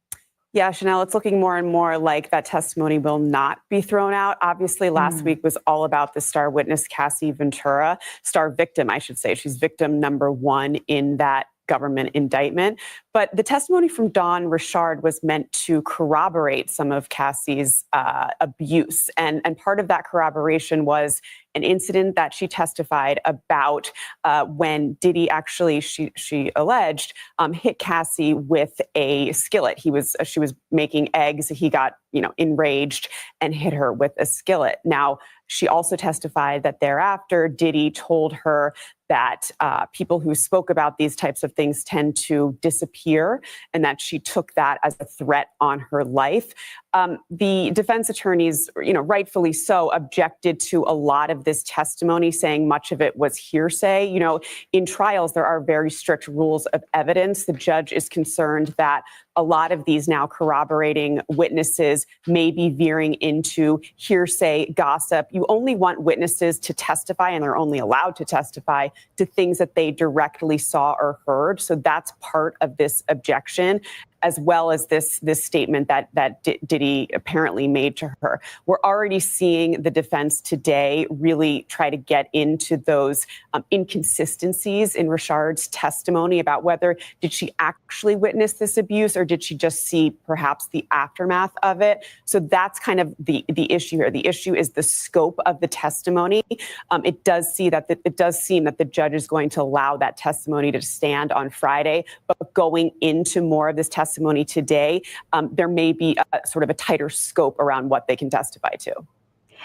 Yeah, Chanel, it's looking more and more like that testimony will not be thrown out. Obviously, last week was all about the star witness, Cassie Ventura, star victim, I should say. She's victim number one in that government indictment. But the testimony from Dawn Richard was meant to corroborate some of Cassie's abuse. And part of that corroboration was an incident that she testified about when Diddy actually, she alleged, hit Cassie with a skillet. She was making eggs. He got, enraged and hit her with a skillet. Now, she also testified that thereafter, Diddy told her that people who spoke about these types of things tend to disappear, and that she took that as a threat on her life. The defense attorneys, rightfully so, objected to a lot of this testimony, saying much of it was hearsay. In trials, there are very strict rules of evidence. The judge is concerned that a lot of these now corroborating witnesses may be veering into hearsay, gossip. You only want witnesses to testify, and they're only allowed to testify to things that they directly saw or heard. So that's part of this objection, as well as this statement that Diddy apparently made to her. We're already seeing the defense today really try to get into those inconsistencies in Richard's testimony about whether did she actually witness this abuse or did she just see perhaps the aftermath of it. So that's kind of the issue here. The issue is the scope of the testimony. It does seem that the judge is going to allow that testimony to stand on Friday, but going into more of this testimony today, there may be a sort of a tighter scope around what they can testify to.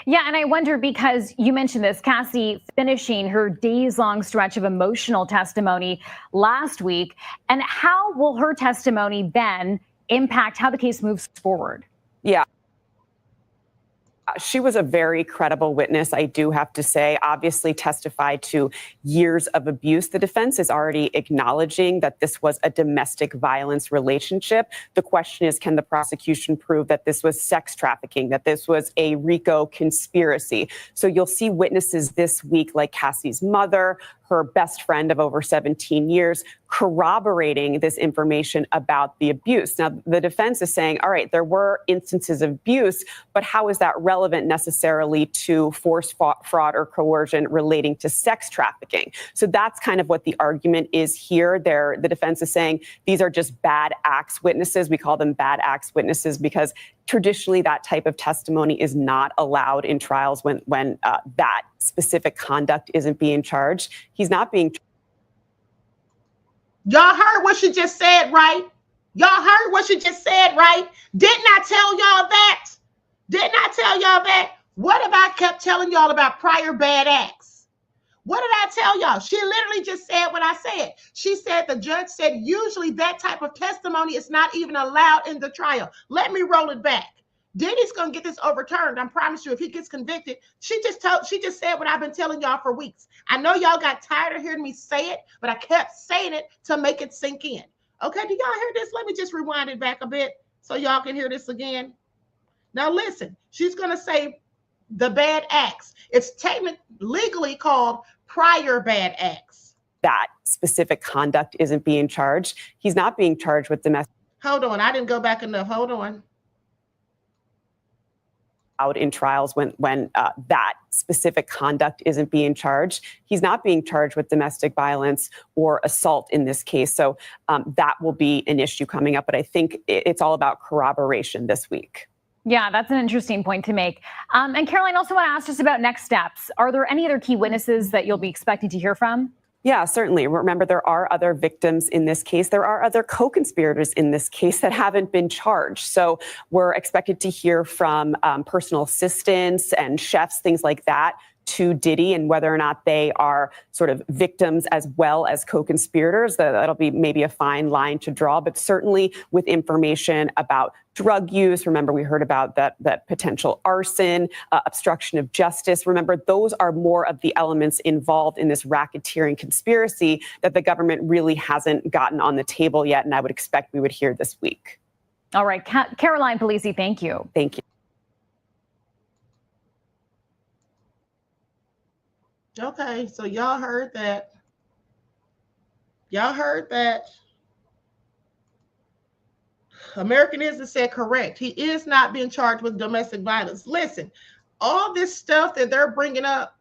Yeah, and I wonder, because you mentioned this, Cassie finishing her days-long stretch of emotional testimony last week, and how will her testimony then impact how the case moves forward? Yeah. She was a very credible witness, I do have to say, obviously testified to years of abuse. The defense is already acknowledging that this was a domestic violence relationship. The question is, can the prosecution prove that this was sex trafficking, that this was a RICO conspiracy? So you'll see witnesses this week like Cassie's mother, her best friend of over 17 years, corroborating this information about the abuse. Now, the defense is saying, all right, there were instances of abuse, but how is that relevant necessarily to force, fraud, or coercion relating to sex trafficking? So that's kind of what the argument is here. The defense is saying these are just bad acts witnesses. We call them bad acts witnesses because traditionally that type of testimony is not allowed in trials when that specific conduct isn't being charged. He's not being. Y'all heard what she just said, right? Y'all heard what she just said, right? Didn't I tell y'all that? Didn't I tell y'all that? What if I kept telling y'all about prior bad acts? What did I tell y'all? She literally just said what I said. She said the judge said usually that type of testimony is not even allowed in the trial. Let me roll it back. Diddy's gonna get this overturned. I promise you, if he gets convicted. She just said what I've been telling y'all for weeks. I know y'all got tired of hearing me say it, but I kept saying it to make it sink in. Okay, do y'all hear this? Let me just rewind it back a bit so y'all can hear this again. Now listen, she's gonna say the bad acts. It's technically legally called prior bad acts. That specific conduct isn't being charged. He's not being charged with domestic. Hold on, I didn't go back enough. Hold on. Out in trials when that specific conduct isn't being charged. He's not being charged with domestic violence or assault in this case. So that will be an issue coming up. But I think it's all about corroboration this week. Yeah, that's an interesting point to make. And Caroline, also want to ask just about next steps. Are there any other key witnesses that you'll be expecting to hear from? Yeah, certainly. Remember, there are other victims in this case. There are other co-conspirators in this case that haven't been charged. So we're expected to hear from personal assistants and chefs, things like that, to Diddy, and whether or not they are sort of victims as well as co-conspirators. That'll be maybe a fine line to draw, but certainly with information about drug use. Remember, we heard about that potential arson, obstruction of justice. Remember, those are more of the elements involved in this racketeering conspiracy that the government really hasn't gotten on the table yet, and I would expect we would hear this week. All right, Caroline Polisi, thank you. Thank you. Okay, so y'all heard that. Y'all heard that. American Isn't said correct. He is not being charged with domestic violence. Listen, all this stuff that they're bringing up,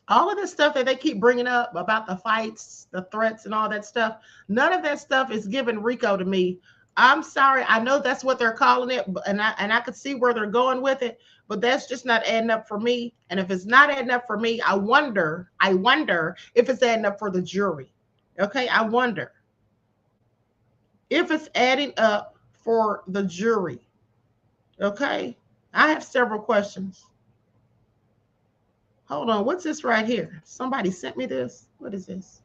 all of this stuff that they keep bringing up about the fights, the threats, and all that stuff, none of that stuff is giving Rico to me. I'm sorry. I know that's what they're calling it, and I could see where they're going with it, but that's just not adding up for me. And if it's not adding up for me, I wonder if it's adding up for the jury. Okay, I wonder if it's adding up for the jury. Okay, I have several questions. Hold on, what's this right here? Somebody sent me this. What is this?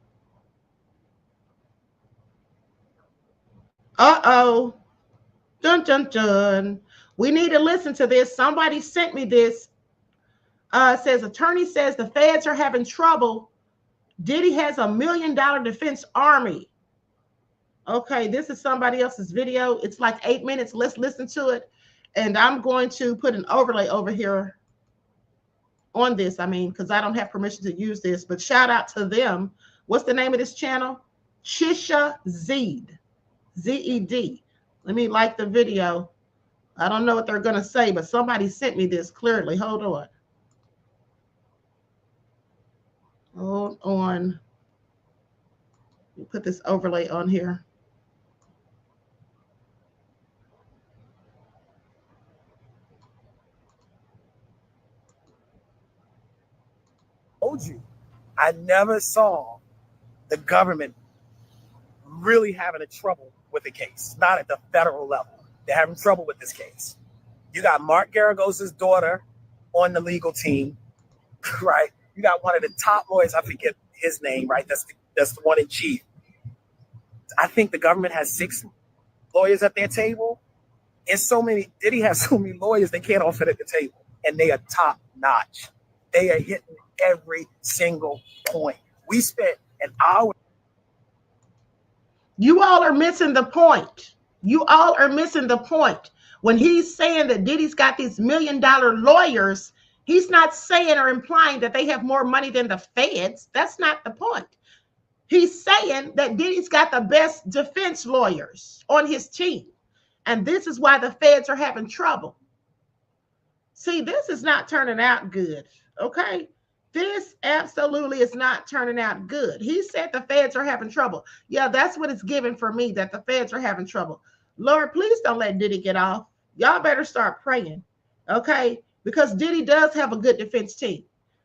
Uh-oh. Dun, dun, dun. We need to listen to this. Somebody sent me this. Says, attorney says the feds are having trouble. Diddy has $1 million defense army. Okay, this is somebody else's video. It's like 8 minutes. Let's listen to it. And I'm going to put an overlay over here on this. I mean, because I don't have permission to use this, but shout out to them. What's the name of this channel? Chisha Zed. Z-E-D. Let me like the video. I don't know what they're going to say, but somebody sent me this clearly. Hold on. Hold on. Let me put this overlay on here. Told you, I never saw the government really having a trouble with the case, not at the federal level. They're having trouble with this case. You got Mark Garagos's daughter on the legal team, right? You got one of the top lawyers, I forget his name, right? That's the one in chief. I think the government has 6 lawyers at their table. It's so many, Diddy has so many lawyers, they can't all fit at the table. And they are top notch. They are hitting every single point. We spent an hour. You all are missing the point. You all are missing the point. When he's saying that Diddy's got these $1 million lawyers, he's not saying or implying that they have more money than the feds. That's not the point. He's saying that Diddy's got the best defense lawyers on his team. And this is why the feds are having trouble. See, this is not turning out good. Okay? This absolutely is not turning out good. He said the feds are having trouble. Yeah, that's what it's giving for me, that the feds are having trouble. Lord, please don't let Diddy get off. Y'all better start praying, okay? Because Diddy does have a good defense team.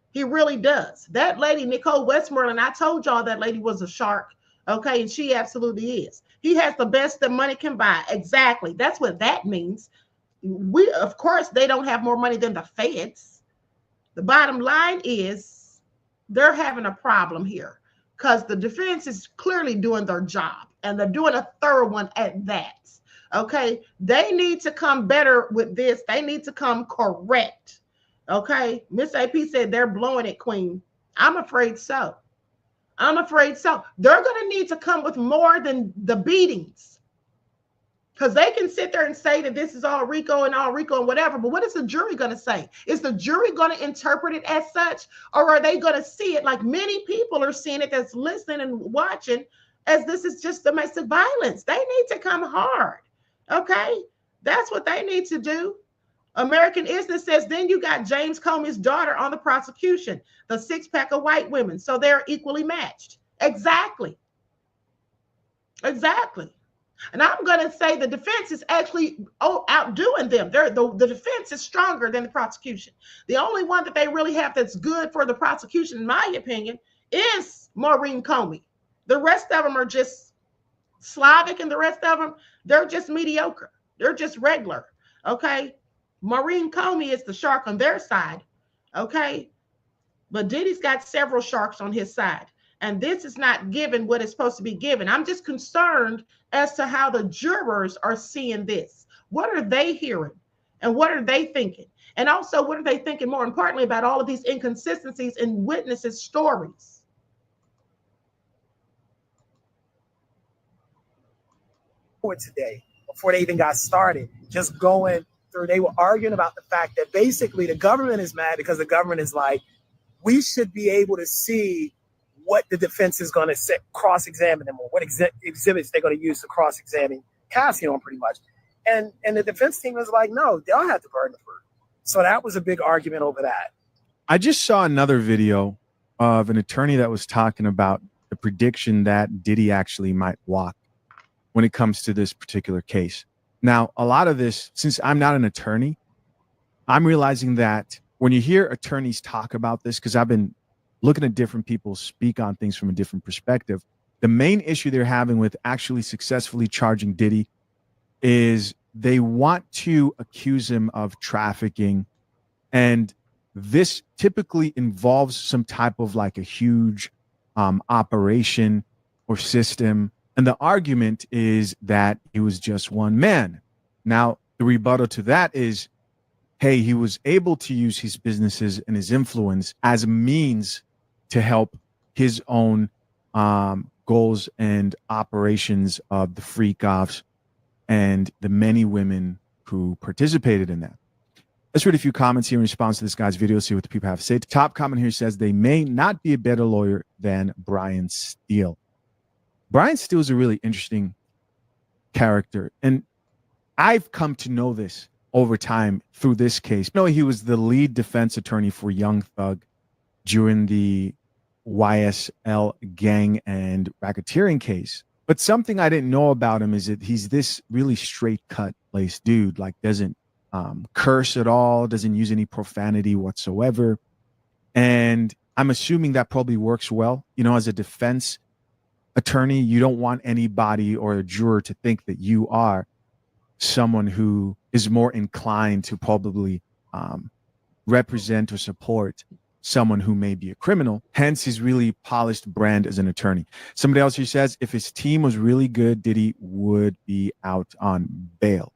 He really does. That lady, Nicole Westmoreland, I told y'all that lady was a shark, okay? And she absolutely is. He has the best that money can buy. Exactly. That's what that means. Of course, they don't have more money than the feds. The bottom line is they're having a problem here because the defense is clearly doing their job and they're doing a thorough one at that. Okay. They need to come better with this. They need to come correct. Okay. Miss AP said they're blowing it, Queen. I'm afraid so. I'm afraid so. They're going to need to come with more than the beatings. Because they can sit there and say that this is all Rico and whatever, but what is the jury going to say? Is the jury going to interpret it as such? Or are they going to see it like many people are seeing it that's listening and watching as this is just domestic violence? They need to come hard, okay? That's what they need to do. American Isn't says, then you got James Comey's daughter on the prosecution, the 6-pack of white women, so they're equally matched. Exactly. Exactly. And I'm going to say the defense is actually outdoing them. The defense is stronger than the prosecution. The only one that they really have that's good for the prosecution, in my opinion, is Maureen Comey. The rest of them are just Slavic, and the rest of them, they're just mediocre. They're just regular, okay? Maureen Comey is the shark on their side, okay? But Diddy's got several sharks on his side. And this is not given what it's supposed to be given. I'm just concerned as to how the jurors are seeing this. What are they hearing? And what are they thinking? And also, what are they thinking, more importantly, about all of these inconsistencies in witnesses' stories? Today, before they even got started, just going through, they were arguing about the fact that basically the government is mad because the government is like, we should be able to see what the defense is going to cross-examine them on, what exhibits they're going to use to cross-examine Cassie on, pretty much. And the defense team was like, no, they'll have to burden the fruit. So that was a big argument over that. I just saw another video of an attorney that was talking about the prediction that Diddy actually might walk when it comes to this particular case. Now, a lot of this, since I'm not an attorney, I'm realizing that when you hear attorneys talk about this, because I've been looking at different people speak on things from a different perspective, the main issue they're having with actually successfully charging Diddy is they want to accuse him of trafficking. And this typically involves some type of like a huge operation or system. And the argument is that he was just one man. Now, the rebuttal to that is, hey, he was able to use his businesses and his influence as a means to help his own goals and operations of the freak-offs and the many women who participated in that. Let's read a few comments here in response to this guy's video, see what the people have to say. The top comment here says, they may not be a better lawyer than Brian Steele. Brian Steele is a really interesting character. And I've come to know this over time through this case. You know, he was the lead defense attorney for Young Thug during the YSL gang and racketeering case. But something I didn't know about him is that he's this really straight cut laced dude, like doesn't curse at all, doesn't use any profanity whatsoever. And I'm assuming that probably works well. You know, as a defense attorney, you don't want anybody or a juror to think that you are someone who is more inclined to probably represent or support someone who may be a criminal. Hence his really polished brand as an attorney. Somebody else here says, if his team was really good, Diddy would be out on bail.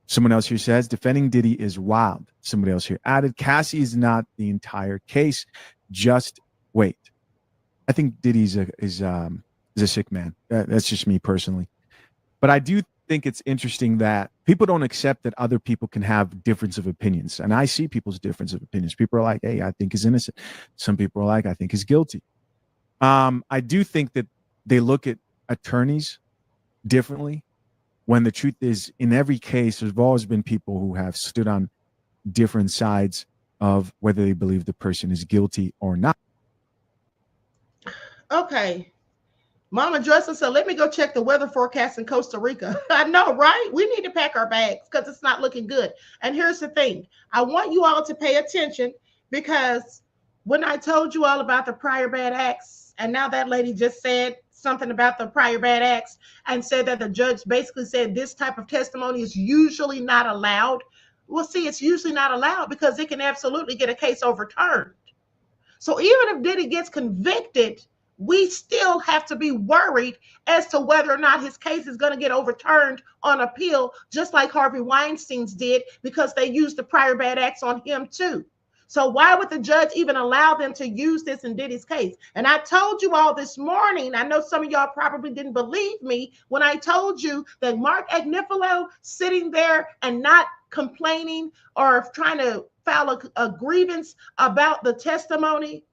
Someone else here says, defending Diddy is wild. Somebody else here added, Cassie is not the entire case. Just wait. I think Diddy's is a sick man. That's just me personally. But I do think it's interesting that people don't accept that other people can have difference of opinions. And I see people's difference of opinions. People are like, hey, I think he's innocent. Some people are like, I think he's guilty. I do think that they look at attorneys differently, when the truth is, in every case, there's always been people who have stood on different sides of whether they believe the person is guilty or not. Okay. Mama Justin said, let me go check the weather forecast in Costa Rica. I know, right? We need to pack our bags because it's not looking good. And here's the thing. I want you all to pay attention, because when I told you all about the prior bad acts, and now that lady just said something about the prior bad acts and said that the judge basically said this type of testimony is usually not allowed. Well, see, it's usually not allowed because it can absolutely get a case overturned. So even if Diddy gets convicted, we still have to be worried as to whether or not his case is going to get overturned on appeal, just like Harvey Weinstein's did, because they used the prior bad acts on him too. So why would the judge even allow them to use this in Diddy's case? And I told you all this morning, I know some of y'all probably didn't believe me when I told you that Mark Agnifilo sitting there and not complaining or trying to file a grievance about the testimony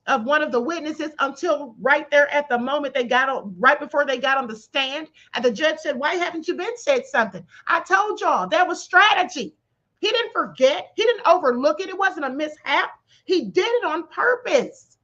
of one of the witnesses until right there at the moment they got on, right before they got on the stand. And the judge said, why haven't you been said something? I told y'all that was strategy. He didn't forget. He didn't overlook it. It wasn't a mishap. He did it on purpose.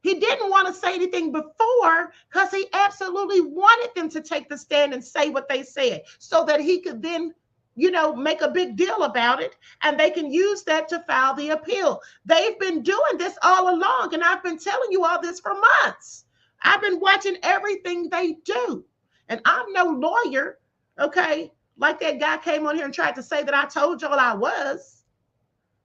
He didn't want to say anything before because he absolutely wanted them to take the stand and say what they said so that he could then, you know, make a big deal about it, and they can use that to file the appeal. They've been doing this all along, and I've been telling you all this for months. I've been watching everything they do, and I'm no lawyer, okay? Like that guy came on here and tried to say that I told y'all I was.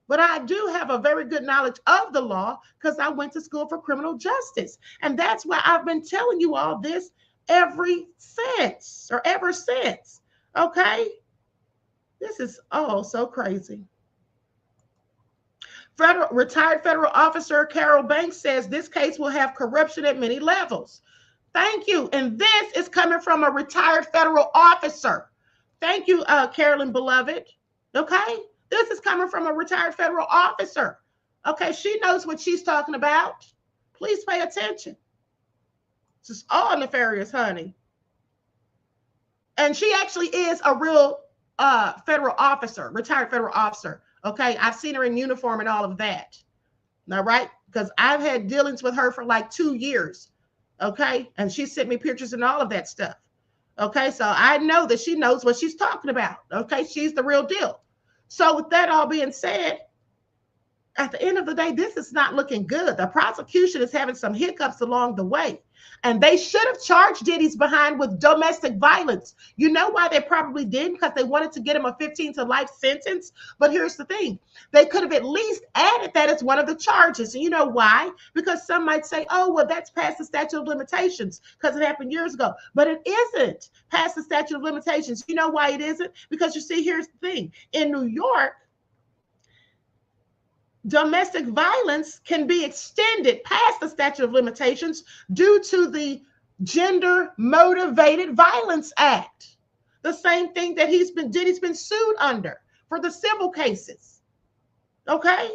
But I do have a very good knowledge of the law because I went to school for criminal justice. And that's why I've been telling you all this ever since, okay? This is so crazy. Retired federal officer Carol Banks says this case will have corruption at many levels. Thank you. And this is coming from a retired federal officer. Thank you, Carolyn Beloved. Okay? This is coming from a retired federal officer. Okay? She knows what she's talking about. Please pay attention. This is all nefarious, honey. And she actually is a real federal officer, retired federal officer. Okay, I've seen her in uniform and all of that. All right, because I've had dealings with her for like 2 years. Okay, and she sent me pictures and all of that stuff. Okay, so I know that she knows what she's talking about. Okay, she's the real deal. So with that all being said, at the end of the day, this is not looking good. The prosecution is having some hiccups along the way. And they should have charged Diddy's behind with domestic violence. You know why they probably didn't? Because they wanted to get him a 15 to life sentence. But here's the thing. They could have at least added that as one of the charges. And you know why? Because some might say, oh, well, that's past the statute of limitations because it happened years ago. But it isn't past the statute of limitations. You know why it isn't? Because you see, here's the thing. In New York, domestic violence can be extended past the statute of limitations due to the Gender Motivated Violence Act. The same thing that Diddy's been sued under for the civil cases. Okay?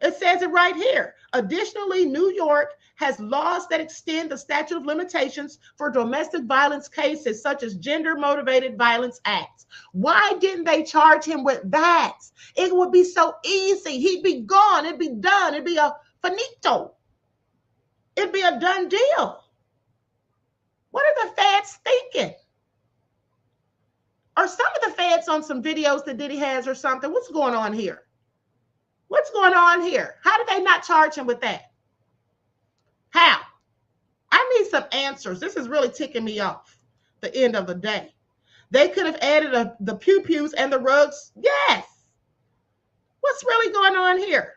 It says it right here. Additionally, New York has laws that extend the statute of limitations for domestic violence cases such as Gender Motivated Violence Acts. Why didn't they charge him with that? It would be so easy. He'd be gone. It'd be done. It'd be a finito. It'd be a done deal. What are the feds thinking? Are some of the feds on some videos that Diddy has or something? What's going on here? What's going on here? How did they not charge him with that? How? I need some answers. This is really ticking me off. The end of the day. They could have added the pew-pews and the rugs. Yes. What's really going on here?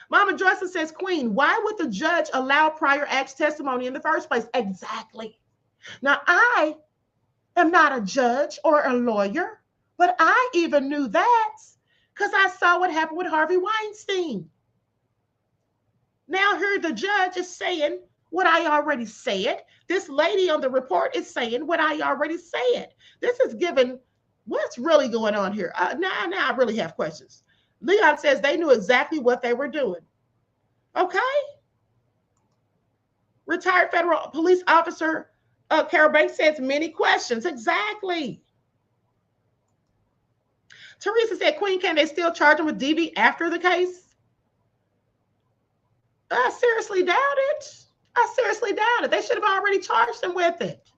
Mama Dressa says, Queen, why would the judge allow prior acts testimony in the first place? Exactly. Now, I am not a judge or a lawyer, but I even knew that because I saw what happened with Harvey Weinstein. Now here the judge is saying what I already said. This lady on the report is saying what I already said. This is given what's really going on here. Now I really have questions. Leon says they knew exactly what they were doing. Okay. Retired federal police officer Carol Banks says many questions. Exactly. Teresa said, Queen, can they still charge him with DV after the case? I seriously doubt it. I seriously doubt it. They should have already charged him with it.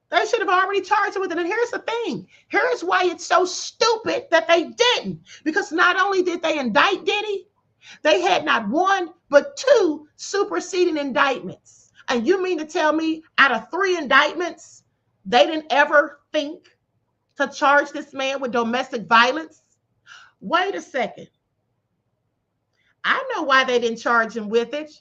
They should have already charged him with it. And here's the thing. Here's why it's so stupid that they didn't. Because not only did they indict Diddy, they had not one, but 2 superseding indictments. And you mean to tell me out of 3 indictments, they didn't ever think to charge this man with domestic violence? Wait a second. I know why they didn't charge him with it.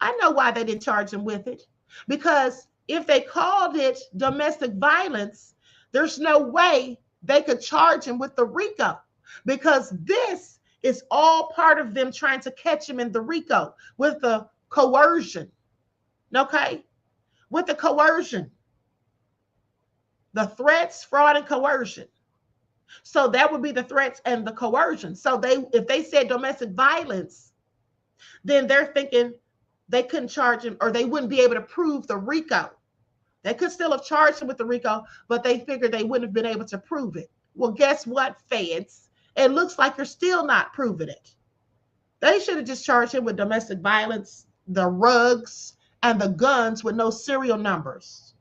I know why they didn't charge him with it. Because if they called it domestic violence, there's no way they could charge him with the RICO. Because this is all part of them trying to catch him in the RICO with the coercion. Okay? With the coercion. The threats, fraud, and coercion. So that would be the threats and the coercion. So if they said domestic violence, then they're thinking they couldn't charge him or they wouldn't be able to prove the RICO. They could still have charged him with the RICO, but they figured they wouldn't have been able to prove it. Well, guess what, feds? It looks like you're still not proving it. They should have just charged him with domestic violence, the rugs, and the guns with no serial numbers.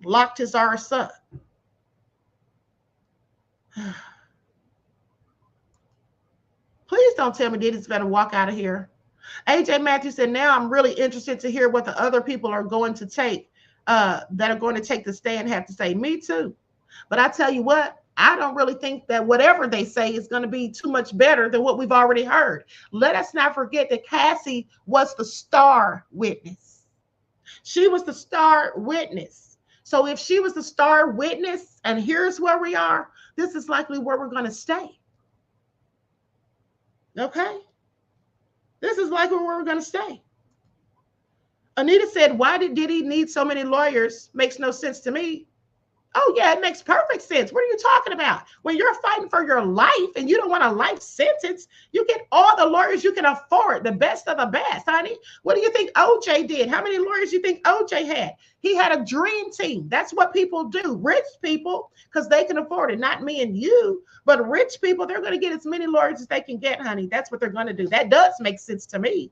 Locked his arse up. Please don't tell me Diddy's going to walk out of here. AJ Matthews said, now I'm really interested to hear what the other people are going to take, that are going to take the stand have to say. Me too. But I tell you what, I don't really think that whatever they say is going to be too much better than what we've already heard. Let us not forget that Cassie was the star witness. She was the star witness. So if she was the star witness and here's where we are, this is likely where we're going to stay. Okay? This is likely where we're going to stay. Anita said, why did Diddy need so many lawyers? Makes no sense to me. Oh, yeah, it makes perfect sense. What are you talking about? When you're fighting for your life and you don't want a life sentence, you get all the lawyers you can afford, the best of the best, honey. What do you think OJ did? How many lawyers do you think OJ had? He had a dream team. That's what people do. Rich people, because they can afford it. Not me and you, but rich people, they're going to get as many lawyers as they can get, honey. That's what they're going to do. That does make sense to me.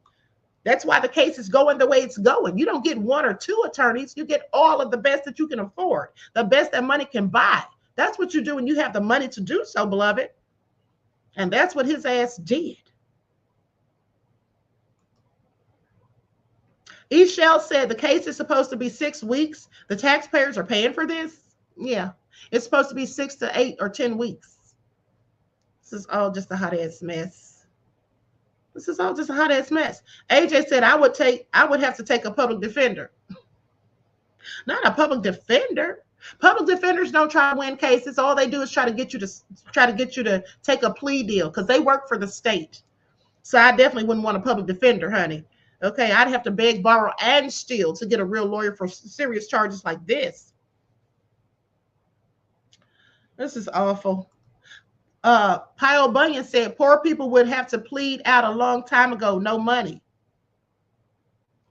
That's why the case is going the way it's going. You don't get one or two attorneys. You get all of the best that you can afford, the best that money can buy. That's what you do when you have the money to do so, beloved. And that's what his ass did. Eshell said the case is supposed to be 6 weeks. The taxpayers are paying for this. Yeah, it's supposed to be 6 to 8 or 10 weeks. This is all just a hot ass mess. This is all just a hot ass mess. AJ said I would have to take a public defender. Not a public defender. Public defenders don't try to win cases. All they do is try to get you to take a plea deal because they work for the state. So I definitely wouldn't want a public defender, honey. Okay, I'd have to beg, borrow, and steal to get a real lawyer for serious charges like this. This is awful. Pyle Bunyan said poor people would have to plead out a long time ago, no money.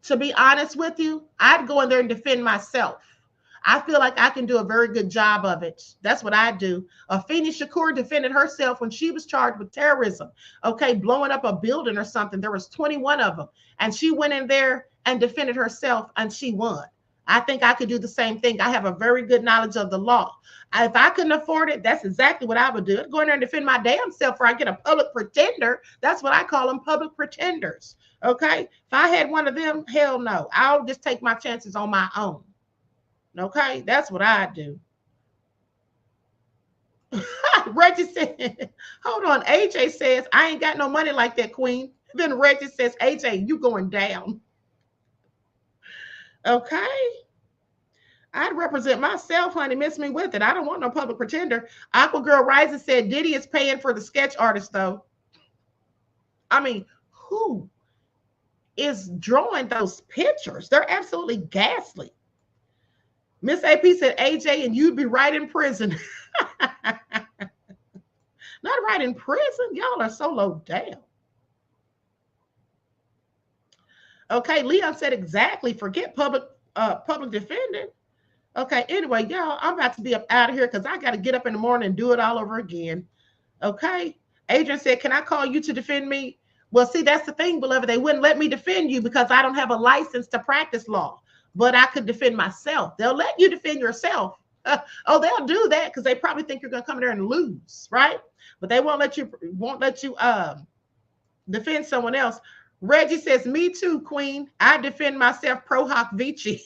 To be honest with you, I'd go in there and defend myself. I feel like I can do a very good job of it. That's what I do. Attny Shakur defended herself when she was charged with terrorism. Okay, blowing up a building or something. There was 21 of them. And she went in there and defended herself and she won. I think I could do the same thing. I have a very good knowledge of the law. If I couldn't afford it, that's exactly what I would do. I'd go in there and defend my damn self or I get a public pretender. That's what I call them, public pretenders. Okay? If I had one of them, hell no. I'll just take my chances on my own. Okay? That's what I do. Reggie said, hold on. AJ says, I ain't got no money like that, Queen. Then Reggie says, AJ, you going down. Okay? I'd represent myself, honey. Miss me with it. I don't want no public pretender. Aqua Girl Rising said Diddy is paying for the sketch artist, though. I mean, who is drawing those pictures? They're absolutely ghastly. Miss AP said, AJ, and you'd be right in prison. Not right in prison. Y'all are so low down. Okay, Leon said exactly. Forget public defendant. Okay, anyway, y'all, I'm about to be up out of here because I got to get up in the morning and do it all over again. Okay. Adrian said, can I call you to defend me? Well, see, that's the thing, beloved. They wouldn't let me defend you because I don't have a license to practice law, but I could defend myself. They'll let you defend yourself. Oh, they'll do that because they probably think you're going to come in there and lose, right? But they won't let you defend someone else. Reggie says, me too, Queen. I defend myself pro hoc vici.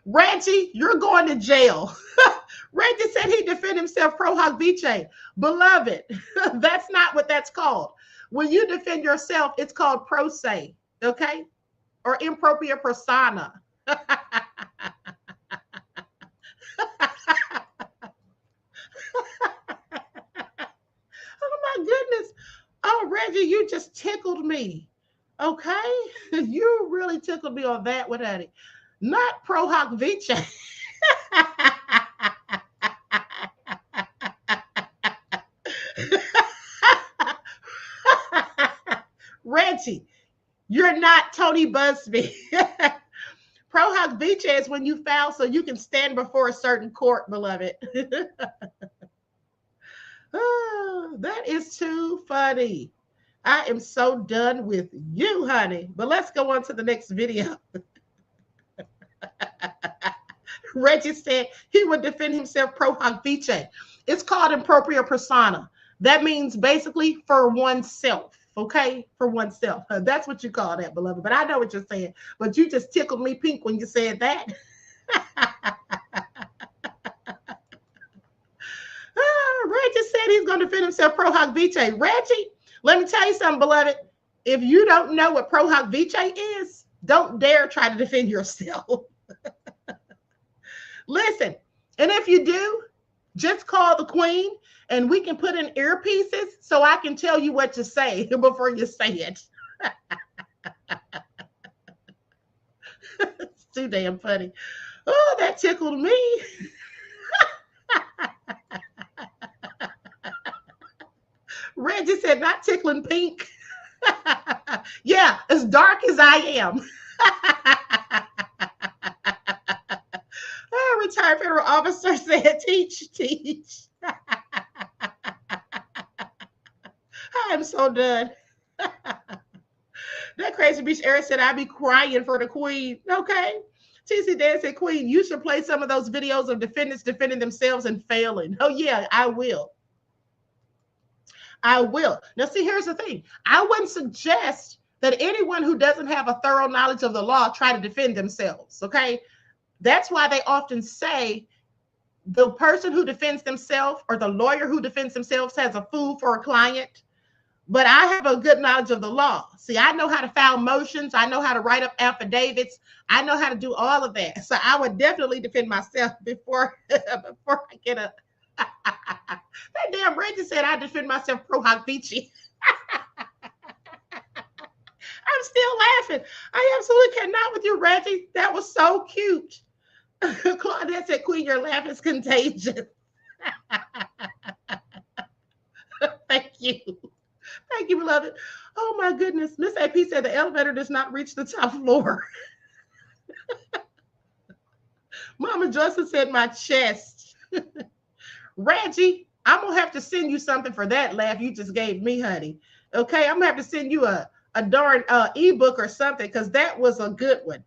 Reggie, you're going to jail. Reggie said he defended himself pro hoc vici. Beloved, that's not what that's called. When you defend yourself, it's called pro se, okay? Or impropria persona. Oh my goodness. Oh, Reggie, you just tickled me. Okay? You really tickled me on that one, honey. Not pro hoc vici. Reggie, you're not Tony Busby. Pro hoc vici is when you foul so you can stand before a certain court, beloved. Oh, that is too funny. I am so done with you, honey. But let's go on to the next video. Reggie said he would defend himself pro hoc vici. It's called impropria persona. That means basically for oneself. Okay, for oneself. That's what you call that, beloved. But I know what you're saying. But you just tickled me pink when you said that. Reggie said he's going to defend himself pro hoc vici. Reggie, let me tell you something, beloved. If you don't know what pro hoc vici is, don't dare try to defend yourself. Listen, and if you do, Just call the queen and we can put in earpieces so I can tell you what to say before you say it. It's too damn funny. Oh, that tickled me. Reggie said, not tickling pink. Yeah, as dark as I am. Retired federal officer said, teach. I'm so done. That crazy bitch Eric said, I'd be crying for the queen. Okay. TC Dan said, Queen, you should play some of those videos of defendants defending themselves and failing. Oh, yeah, I will. I will. Now, see, here's the thing. I wouldn't suggest that anyone who doesn't have a thorough knowledge of the law try to defend themselves, okay? That's why they often say the person who defends themselves or the lawyer who defends themselves has a fool for a client. But I have a good knowledge of the law. See, I know how to file motions. I know how to write up affidavits. I know how to do all of that. So I would definitely defend myself before I get a... That damn Reggie said I defend myself pro hoc vici. I'm still laughing. I absolutely cannot with you, Reggie. That was so cute. Claudette said, Queen, your laugh is contagious. Thank you. Thank you, beloved. Oh, my goodness. Miss AP said the elevator does not reach the top floor. Mama Justin said my chest. Reggie, I'm going to have to send you something for that laugh you just gave me, honey. Okay, I'm going to have to send you a darn ebook or something because that was a good one.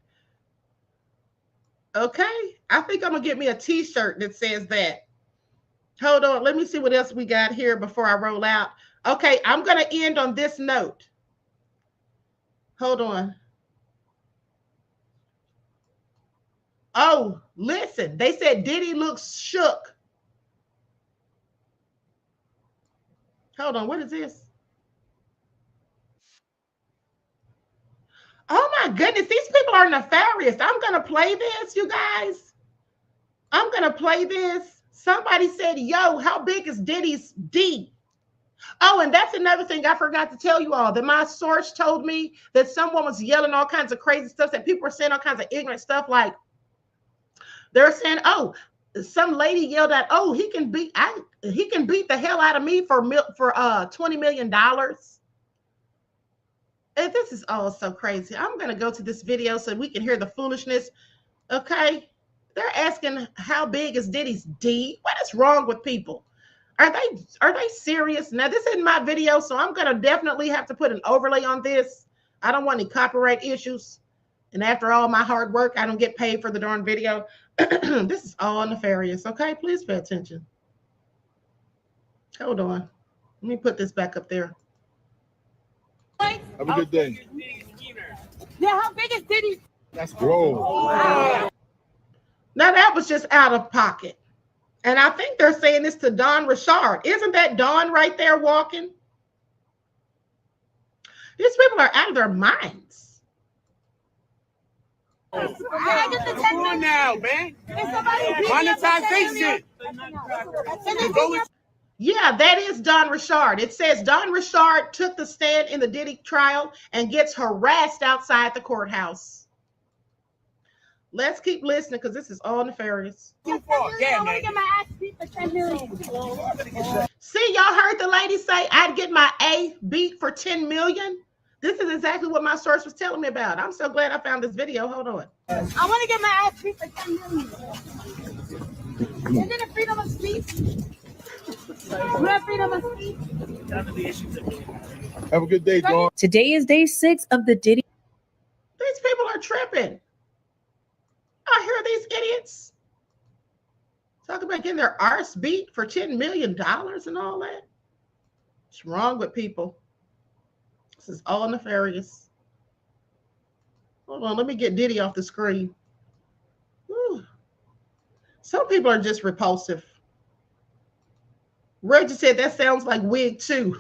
Okay, I think I'm going to get me a t-shirt that says that. Hold on, let me see what else we got here before I roll out. Okay, I'm going to end on this note. Hold on. Oh, listen, they said Diddy looks shook. Hold on, what is this? Oh my goodness, these people are nefarious. I'm going to play this, you guys. I'm going to play this. Somebody said, yo, how big is Diddy's D? Oh, and that's another thing I forgot to tell you all, that my source told me that someone was yelling all kinds of crazy stuff, that people were saying all kinds of ignorant stuff, like they're saying, oh, some lady yelled at, oh, he can beat the hell out of me for $20 million. And this is all so crazy. I'm going to go to this video so we can hear the foolishness. Okay. They're asking, how big is Diddy's D? What is wrong with people? Are they serious? Now, this isn't my video, so I'm going to definitely have to put an overlay on this. I don't want any copyright issues. And after all my hard work, I don't get paid for the darn video. This is all nefarious. Okay. Please pay attention. Hold on. Let me put this back up there. Have a good day. Yeah, how big is Diddy? That's whoa. Wow. Now that was just out of pocket. And I think they're saying this to Don Richard. Isn't that Don right there walking? These people are out of their minds. I get the 10 million now, man. Monetization. Yeah, that is Don Richard. It says Don Richard took the stand in the Diddy trial and gets harassed outside the courthouse. Let's keep listening because this is all nefarious. I want to get my ass beat for 10 million. See, y'all heard the lady say I'd get my A beat for 10 million. This is exactly what my source was telling me about. I'm so glad I found this video. Hold on. I want to get my ass beat for 10 million. Isn't it freedom of speech? You have freedom of speech. Have a good day, Dawn. Today is day 6 of the Diddy. These people are tripping. I hear these idiots talk about getting their arse beat for $10 million and all that. What's wrong with people? This is all nefarious. Hold on, let me get Diddy off the screen. Whew. Some people are just repulsive. Reggie said that sounds like wig too.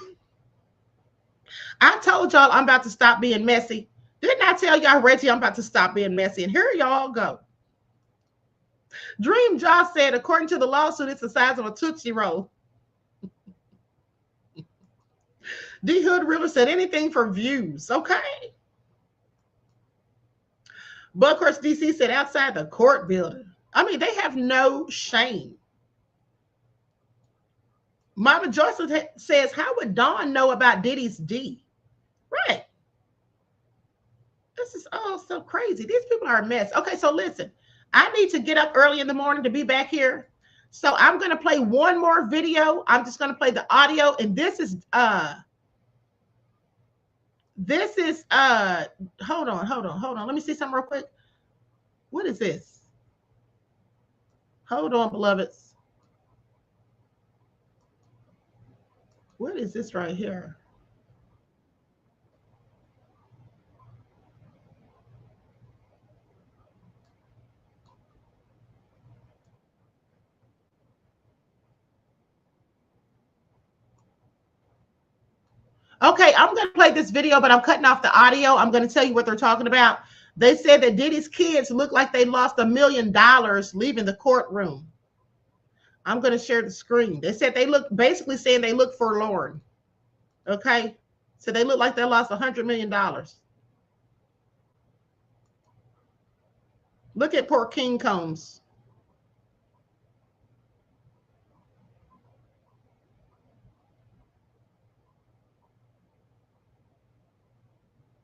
I told y'all I'm about to stop being messy. Didn't I tell y'all, Reggie, I'm about to stop being messy? And here y'all go. Dream Jaw said, according to the lawsuit, it's the size of a Tootsie Roll. D Hood River said anything for views. Okay. Buckhurst DC said outside the court building. I mean, they have no shame. Mama Joyce says, how would Dawn know about Diddy's D? Right. This is all so crazy. These people are a mess. Okay, so listen, I need to get up early in the morning to be back here. So I'm going to play one more video. I'm just going to play the audio. And this is, hold on. Let me see something real quick. What is this? Hold on, beloveds. What is this right here? Okay, I'm going to play this video, but I'm cutting off the audio. I'm going to tell you what they're talking about. They said that Diddy's kids look like they lost $1 million leaving the courtroom. I'm going to share the screen. They said they look, basically saying they look forlorn. Okay, so they look like they lost $100 million. Look at poor King Combs.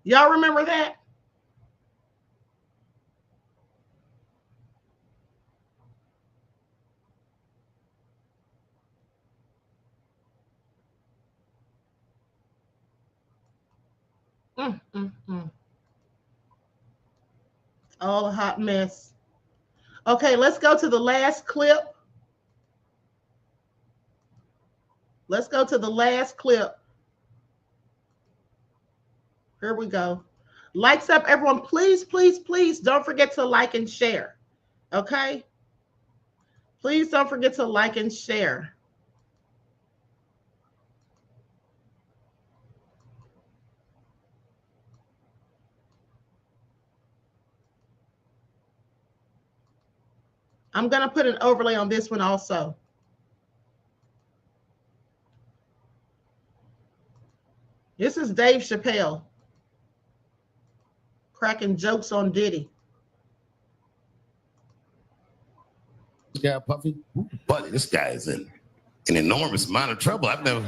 Y'all remember that? All a hot mess. Okay, let's go to the last clip. Let's go to the last clip. Here we go. Likes up, everyone. Please, please, please don't forget to like and share. Okay? Please don't forget to like and share. I'm going to put an overlay on this one also. This is Dave Chappelle cracking jokes on Diddy. Yeah, Puffy. Buddy, this guy is in an enormous amount of trouble. I don't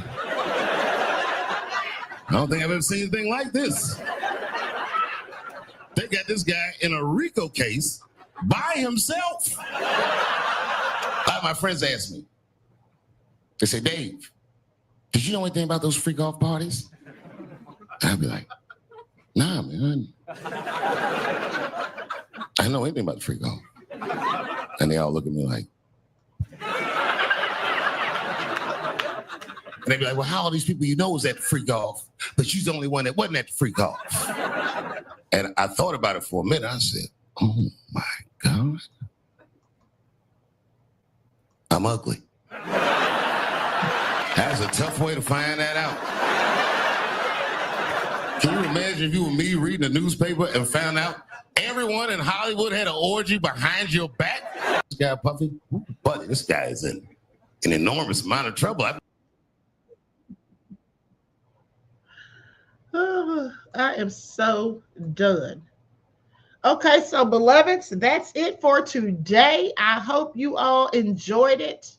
think I've ever seen anything like this. They got this guy in a RICO case by himself. My friends asked me, they say, Dave, did you know anything about those freak off parties? And I'd be like, nah, man. I don't know anything about the freak off. And they all look at me like, and they'd be like, well, how all these people you know was at the freak off, but she's the only one that wasn't at the freak off. And I thought about it for a minute. I said, oh my God. I'm ugly. That's a tough way to find that out. Can you imagine if you were me reading the newspaper and found out everyone in Hollywood had an orgy behind your back? This guy, Puffy, buddy, this guy is in an enormous amount of trouble. I am so done. Okay, so beloveds, that's it for today. I hope you all enjoyed it.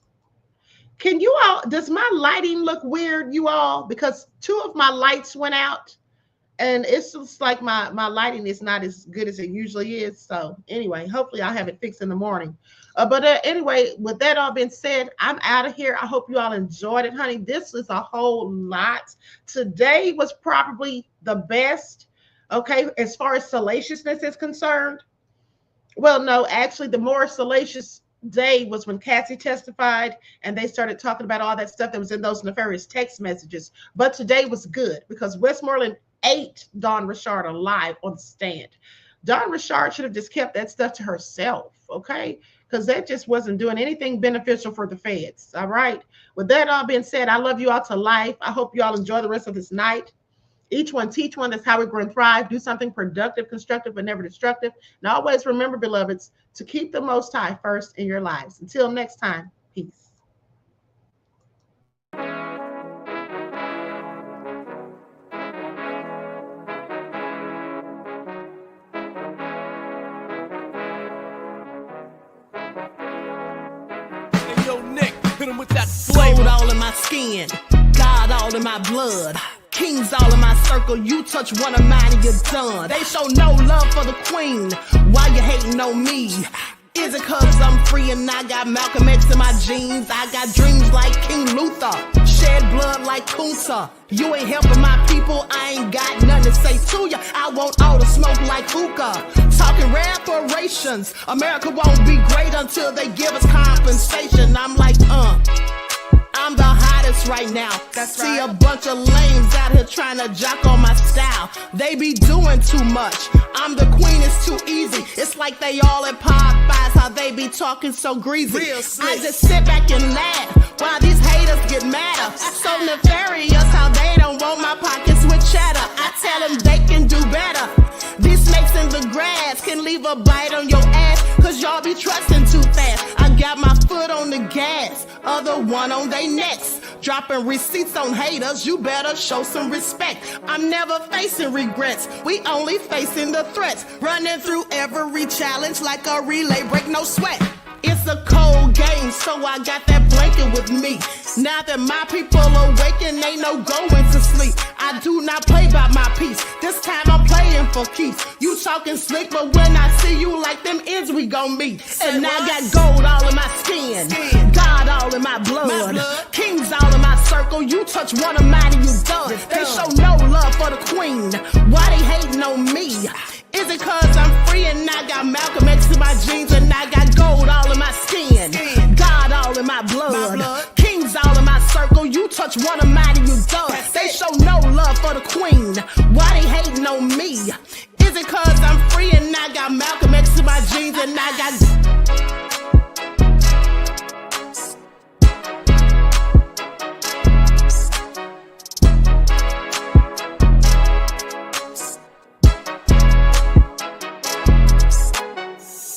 Can you all, does my lighting look weird, you all? Because 2 of my lights went out and it's just like my lighting is not as good as it usually is. So anyway, hopefully I'll have it fixed in the morning. But anyway, with that all being said, I'm out of here. I hope you all enjoyed it, honey. This is a whole lot. Today was probably the best. Okay, as far as salaciousness is concerned, well, no, actually, the more salacious day was when Cassie testified and they started talking about all that stuff that was in those nefarious text messages. But today was good because Westmoreland ate Dawn Richard alive on the stand. Dawn Richard should have just kept that stuff to herself, okay? Because that just wasn't doing anything beneficial for the feds, all right? With that all being said, I love you all to life. I hope you all enjoy the rest of this night. Each one teach one. That's how we grow and thrive. Do something productive, constructive, but never destructive. And always remember, beloveds, to keep the Most High first in your lives. Until next time, peace. With that gold all in my skin, God all in my blood, kings all in my circle. You touch one of mine and you're done. They show no love for the queen. Why you hating on me? Is it cause I'm free and I got Malcolm X in my jeans? I got dreams like King Luther, shed blood like Kunta. You ain't helping my people, I ain't got nothing to say to ya. I want all the smoke like hookah. Talking reparations, America won't be great until they give us compensation. I'm like, I'm the hottest right now. See a bunch of lames out here trying to jock on my style. They be doing too much. I'm the queen, it's too easy. It's like they all at Popeyes, how they be talking so greasy. I just sit back and laugh while these haters get madder. So nefarious how they don't want my pockets with cheddar. I tell them they can do better. These snakes in the grass can leave a bite on your ass, cause y'all be trusting too fast. I got my foot on the gas, other one on they necks. Dropping receipts on haters, you better show some respect. I'm never facing regrets, we only facing the threats. Running through every challenge like a relay, break no sweat. It's a cold game, so I got that blanket with me. Now that my people awaken, ain't no going to sleep. I do not play by my piece. This time I'm playing for keeps. You talking slick, but when I see you like them ends, we gon' meet. And I got gold all in my skin, God all in my blood, kings all in my circle. You touch one of mine and you done. They show no love for the queen. Why they hating on me? Is it cause I'm free and I got Malcolm X in my jeans and I got gold all in my skin, God all in my blood, kings all in my circle. You touch one of mine and you done. They show no love for the queen. Why they hating on me? Is it cause I'm free and I got Malcolm X in my jeans and I got